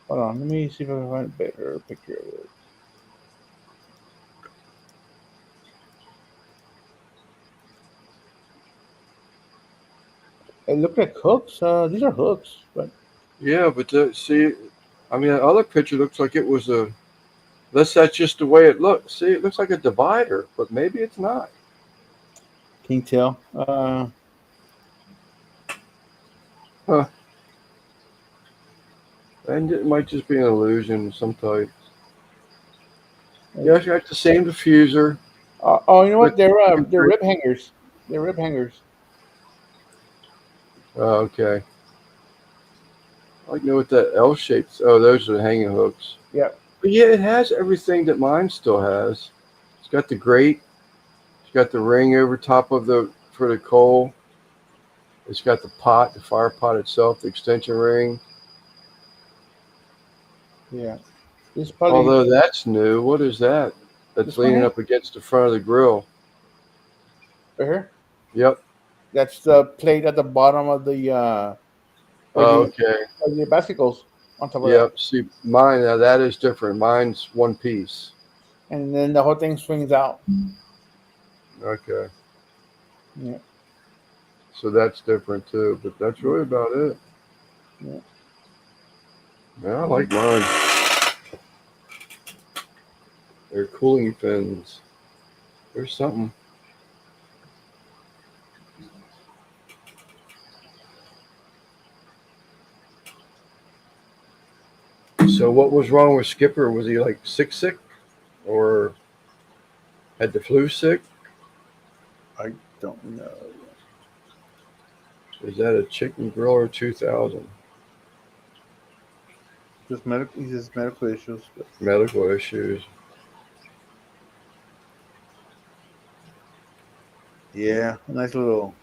Hold on. Let me see if I can find a better picture of it. It looked like hooks. These are hooks, but Yeah, but see, I mean, the other picture looks like it was unless that's just the way it looks. See, it looks like a divider, but maybe it's not. can you tell? Huh. And it might just be an illusion of some type. Yeah, it's got the same diffuser. Oh, you know what? With, They're rib hangers. They're rib hangers. okay. I like know what that L shapes. Oh, those are the hanging hooks. Yeah. But yeah, it has everything that mine still has. It's got the grate. It's got the ring over top of for the coal. It's got the pot, the fire pot itself, the extension ring. Yeah. This probably Although that's new. What is that? That's this one leaning here, up against the front of the grill. right here. Yep. That's the plate at the bottom of the where Oh, the okay. where the basket goes on top of that, Yep. See, mine, now that is different. Mine's one piece. and then the whole thing swings out. Okay. Yeah. So that's different too, but that's really about it. Yeah. Yeah, I like mine. They're cooling fins. There's something. So what was wrong with Skipper? Was he like sick, or had the flu sick? I don't know. Is that a chicken griller 2000? He has medical issues. But Medical issues. yeah, nice little.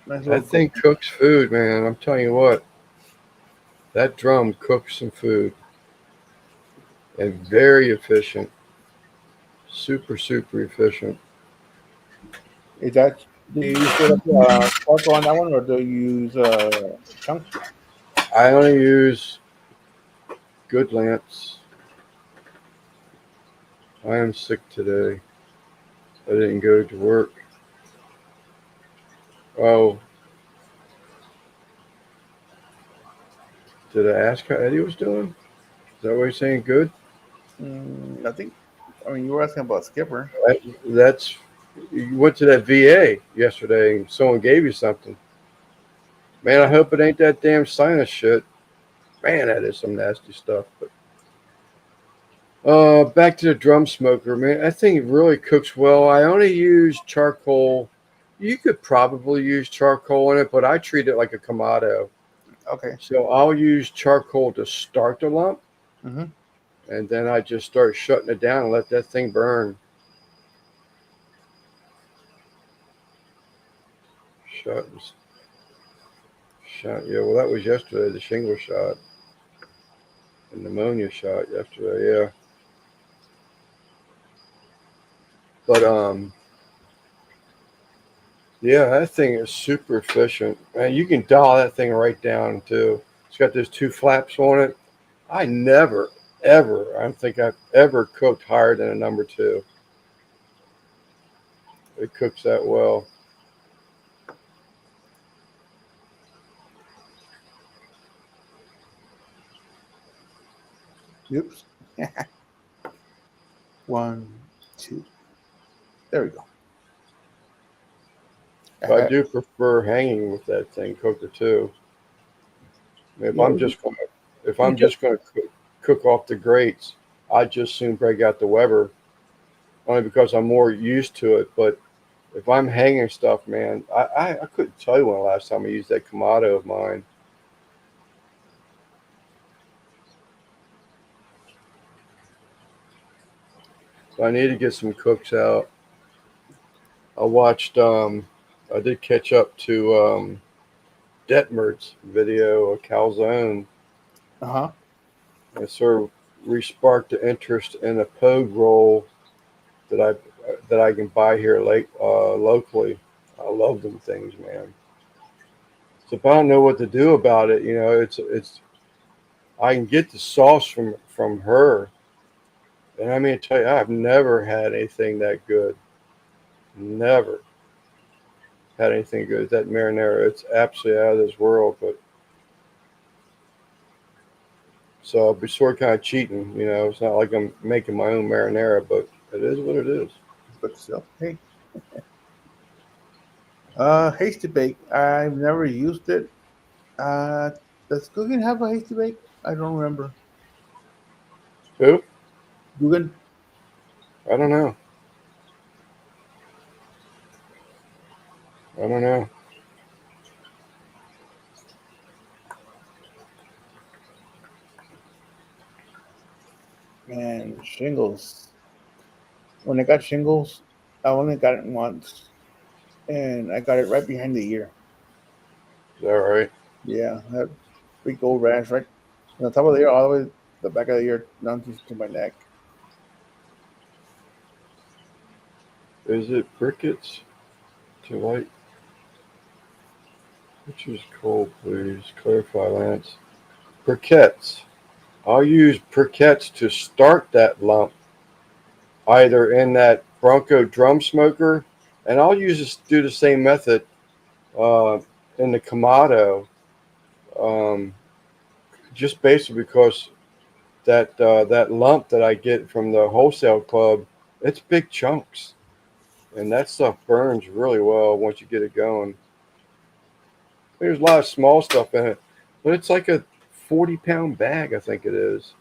That thing cooks food, man. I'm telling you what. That drum cooks some food. And very efficient. Super, super efficient. Is that do you use charcoal on that one, or do you use chunks? I only use good lamps. I am sick today. I didn't go to work. Oh, did I ask how Eddie was doing? Is that what you're saying? Good? I think. I mean, you were asking about Skipper. That's you went to that VA yesterday and someone gave you something. Man, I hope it ain't that damn sinus shit. Man, that is some nasty stuff. But back to the drum smoker, man. That thing really cooks well. I only use charcoal. You could probably use charcoal in it, but I treat it like a Kamado. Okay. So I'll use charcoal to start the lump, Mm-hmm. and then I just start shutting it down and let that thing burn. Shut, shot. Yeah, well, that was yesterday. The shingle shot and pneumonia shot yesterday. Yeah, but yeah, that thing is super efficient, and you can dial that thing right down too. It's got those two flaps on it. I never, ever, I don't think I've ever cooked higher than a number two. It cooks that well. Oops. 1, 2. There we go. But I do prefer hanging with that thing, cooker too. I mean, if I'm just gonna cook off the grates, I just soon break out the Weber, only because I'm more used to it. But if I'm hanging stuff, man, I couldn't tell you when the last time I used that Kamado of mine. So I need to get some cooks out. I watched. I did catch up to Detmer's video, a calzone. Uh-huh. And sort of re-sparked the interest in a pogue roll that I can buy here locally. I love them things, man. So if I don't know what to do about it, it's I can get the sauce from her, and I mean, to tell you, I've never had anything that good. Never had anything good. That marinara, it's absolutely out of this world. But so I'll be sort of kind of cheating, It's not like I'm making my own marinara, but it is what it is. But still, hey. Hasty bake. I've never used it. Does Guggen have a hasty bake? I don't remember. Who? Guggen? I don't know. I don't know. Man, shingles. When I got shingles, I only got it once, and I got it right behind the ear. Is that right? Yeah, that big old rash right on the top of the ear, all the way the back of the ear down to my neck. Is it briquettes to light? Which is cold, please. Clarify, Lance. Briquettes. I'll use briquettes to start that lump, either in that Bronco drum smoker, and I'll do the same method in the Kamado, um, just basically because that lump that I get from the wholesale club, it's big chunks, and that stuff burns really well once you get it going. There's a lot of small stuff in it, but it's like a 40-pound bag, I think it is.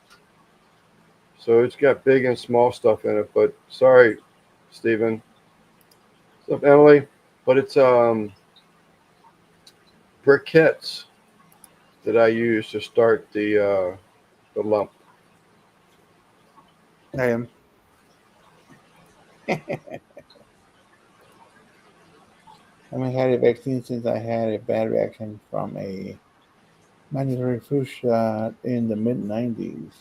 So it's got big and small stuff in it. But sorry, Stephen. What's up, Emily? But it's briquettes that I use to start the lump. I am. I haven't had a vaccine since I had a bad reaction from a mandatory flu shot in the mid 90s.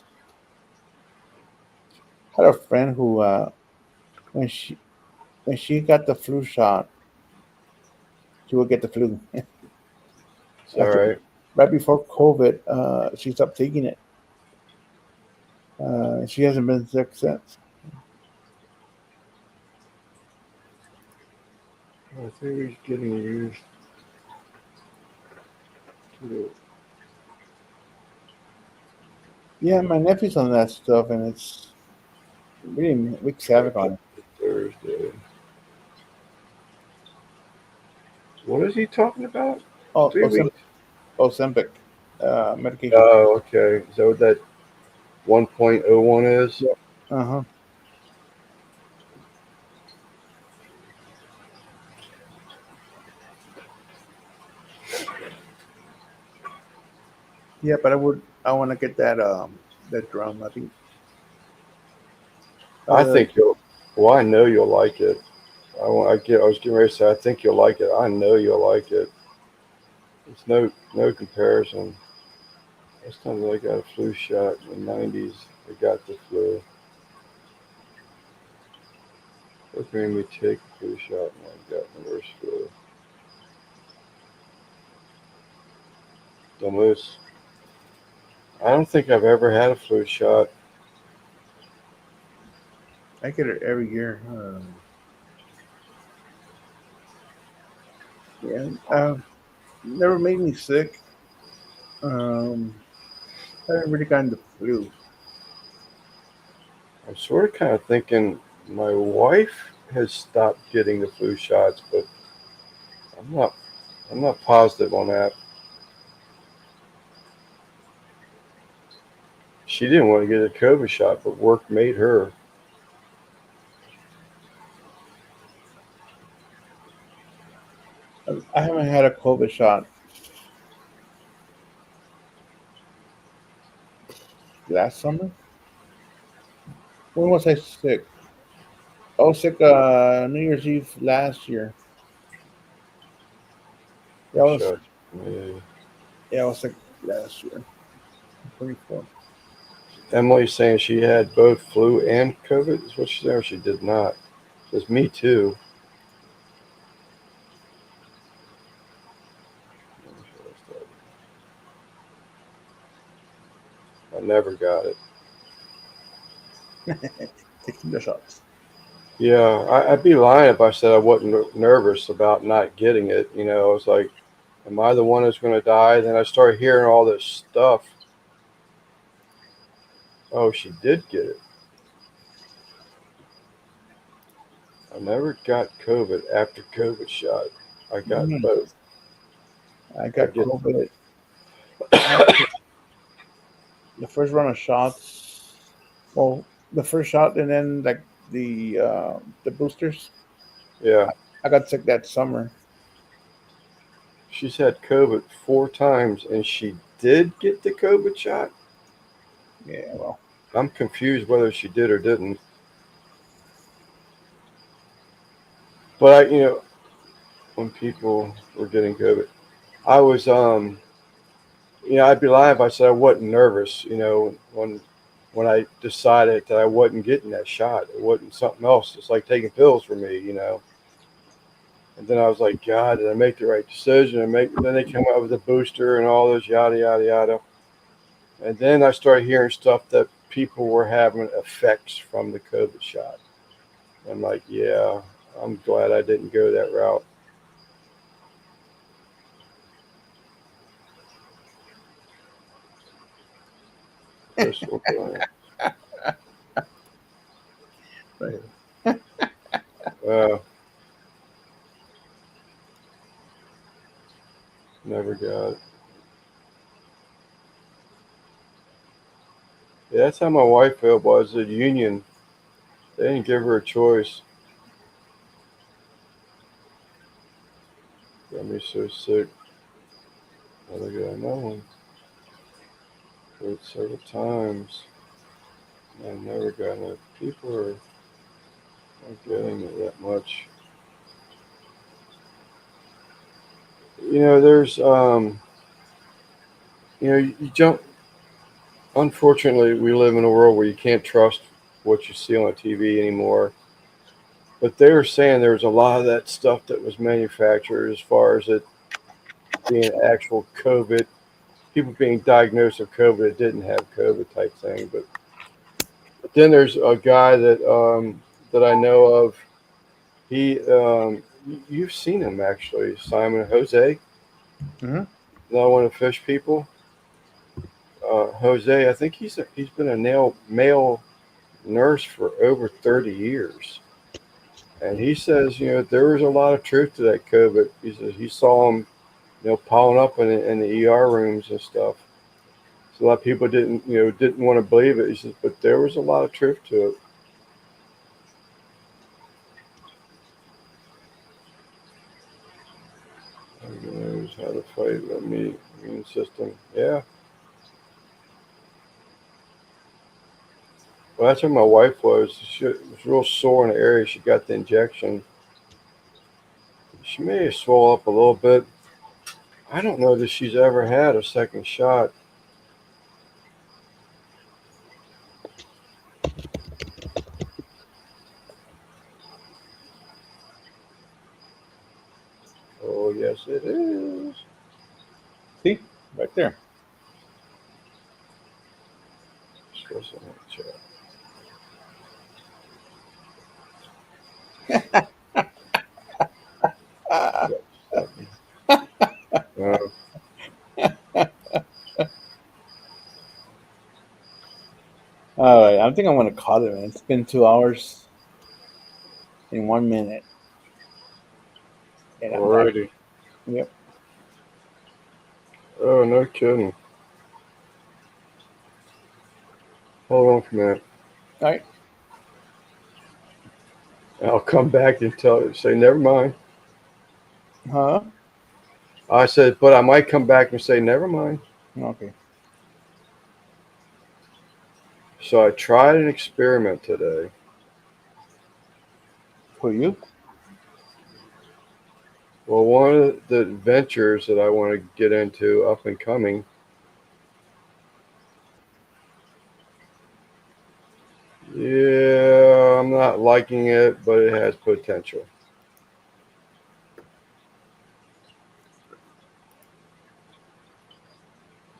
Had a friend who, when she when she got the flu shot, she would get the flu. It's all After right. right before COVID, she stopped taking it. She hasn't been sick since. I think he's getting used to it. Yeah, my nephew's on that stuff, and it's really wreaks havoc on him. Thursday. What is he talking about? Oh, 3 weeks. Ozempic. medication. Oh, okay. Is that what that 1.01 is? Yeah. Uh huh. Yeah, but I want to get that drum. I think. I Uh, think you'll. Well, I know you'll like it. I was getting ready to say, I think you'll like it. I know you'll like it. It's no comparison. Last time that I got a flu shot in the 90s, I got the flu. What made me take a flu shot and I got the worst flu? The most. I don't think I've ever had a flu shot. I get it every year. Yeah. Never made me sick. Um, I haven't really gotten the flu. I'm sort of kind of thinking my wife has stopped getting the flu shots, but I'm not. I'm not positive on that. She didn't want to get a COVID shot, but work made her. I haven't had a COVID shot last summer. When was I sick? I was sick New Year's Eve last year. Yeah, Flu shot. Yeah. I was sick last year. 24. Emily's saying she had both flu and COVID. Is what she said. Or she did not. Says me too. I never got it. Taking the shots. Yeah, I'd be lying if I said I wasn't nervous about not getting it. I was like, am I the one that's going to die? Then I started hearing all this stuff. Oh, she did get it. I never got COVID after COVID shot. I got Mm, both. I I got get. COVID after the first round of shots. Well, the first shot and then like the boosters. Yeah, I got sick that summer. she's had COVID 4 times, and she did get the COVID shot. Yeah, well, I'm confused whether she did or didn't. But when people were getting COVID, I was I'd be lying if I said I wasn't nervous. When I decided that I wasn't getting that shot, it wasn't something else. It's like taking pills for me. And then I was like, God, did I make the right decision? Then they come out with a booster and all this yada yada yada. And then I started hearing stuff that people were having effects from the COVID shot. I'm like, yeah, I'm glad I didn't go that route. Crystal Glenn. right. Uh, Never got it. Yeah, that's how my wife felt was at Union. They didn't give her a choice. Got me so sick. I got another one. Tried several times. I never got it. People are not getting it that much. There's you don't. Unfortunately, we live in a world where you can't trust what you see on TV anymore. But they were saying there was a lot of that stuff that was manufactured as far as it being actual COVID, people being diagnosed with COVID that didn't have COVID type thing. But then there's a guy that I know of. He you've seen him actually, Simon Jose, Hmm. another one of the fish people. Jose, I think he's been a male nurse for over 30 years. And he says, there was a lot of truth to that COVID. He says he saw them, piling up in the ER rooms and stuff. So a lot of people didn't want to believe it. He says, but there was a lot of truth to it. Who knows how to fight the immune system? Yeah. Well, that's where my wife was. She was real sore in the area. She got the injection. She may have swelled up a little bit. I don't know that she's ever had a second shot. Oh, yes, it is. See, right there. Supposed to have chat. Ah. Uh, All right, I think I'm gonna call it, man. It's been 2 hours in 1 minute, and I'm back. alrighty. Yep. Oh, no kidding. Hold on for a minute. All right. I'll come back and say, never mind. Huh? I said, but I might come back and say, never mind. Okay. So I tried an experiment today. For you? Well, one of the ventures that I want to get into up and coming, yeah, I'm not liking it, but it has potential.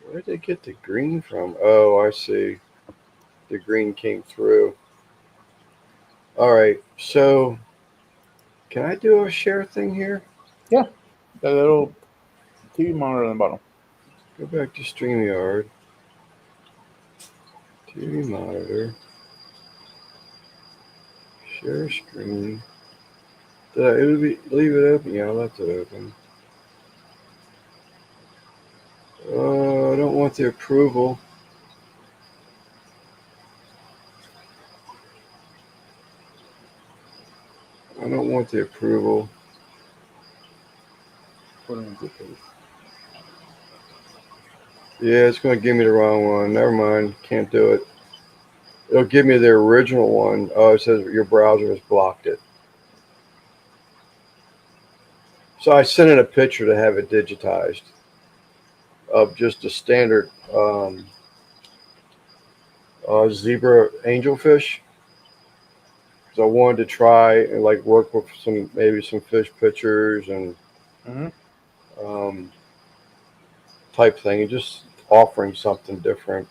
Where did they get the green from? Oh, I see. The green came through. All right, so can I do a share thing here? The little TV monitor on the bottom. Go back to StreamYard. TV monitor. Share screen. Did I leave it open? Yeah, I left it open. I don't want the approval. I don't want the approval. Put it in good place. Yeah, it's going to give me the wrong one. Never mind. Can't do it. It'll give me the original one. Oh, it says your browser has blocked it. So I sent in a picture to have it digitized of just a standard zebra angelfish. So I wanted to try and like work with maybe some fish pictures and type thing, and just offering something different.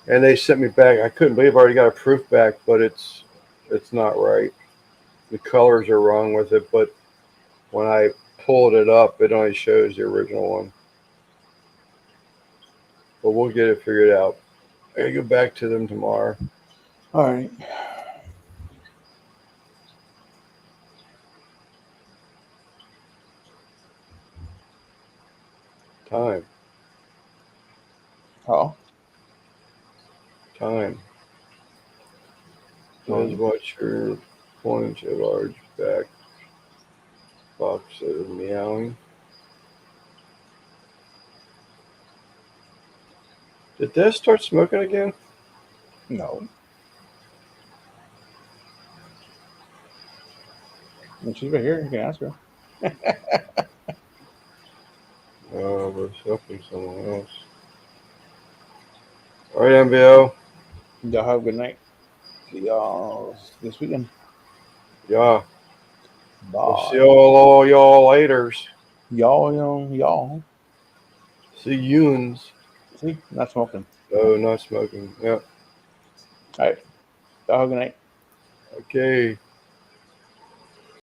And they sent me back. I couldn't believe I already got a proof back, but it's not right. The colors are wrong with it, but when I pulled it up, it only shows the original one. But we'll get it figured out. I gotta go back to them tomorrow. All right. Time. Oh. Time. Says watch your 1 inch large back box is meowing. Did Des start smoking again? No. And she's right here. You can ask her. We're helping someone else. All right, MBO. Y'all have a good night. See y'all this weekend. Yeah. Bye. We'll see all y'all laters. Y'all. See youns. See, not smoking. Oh, not smoking. Yeah. All right. Y'all have a good night. Okay.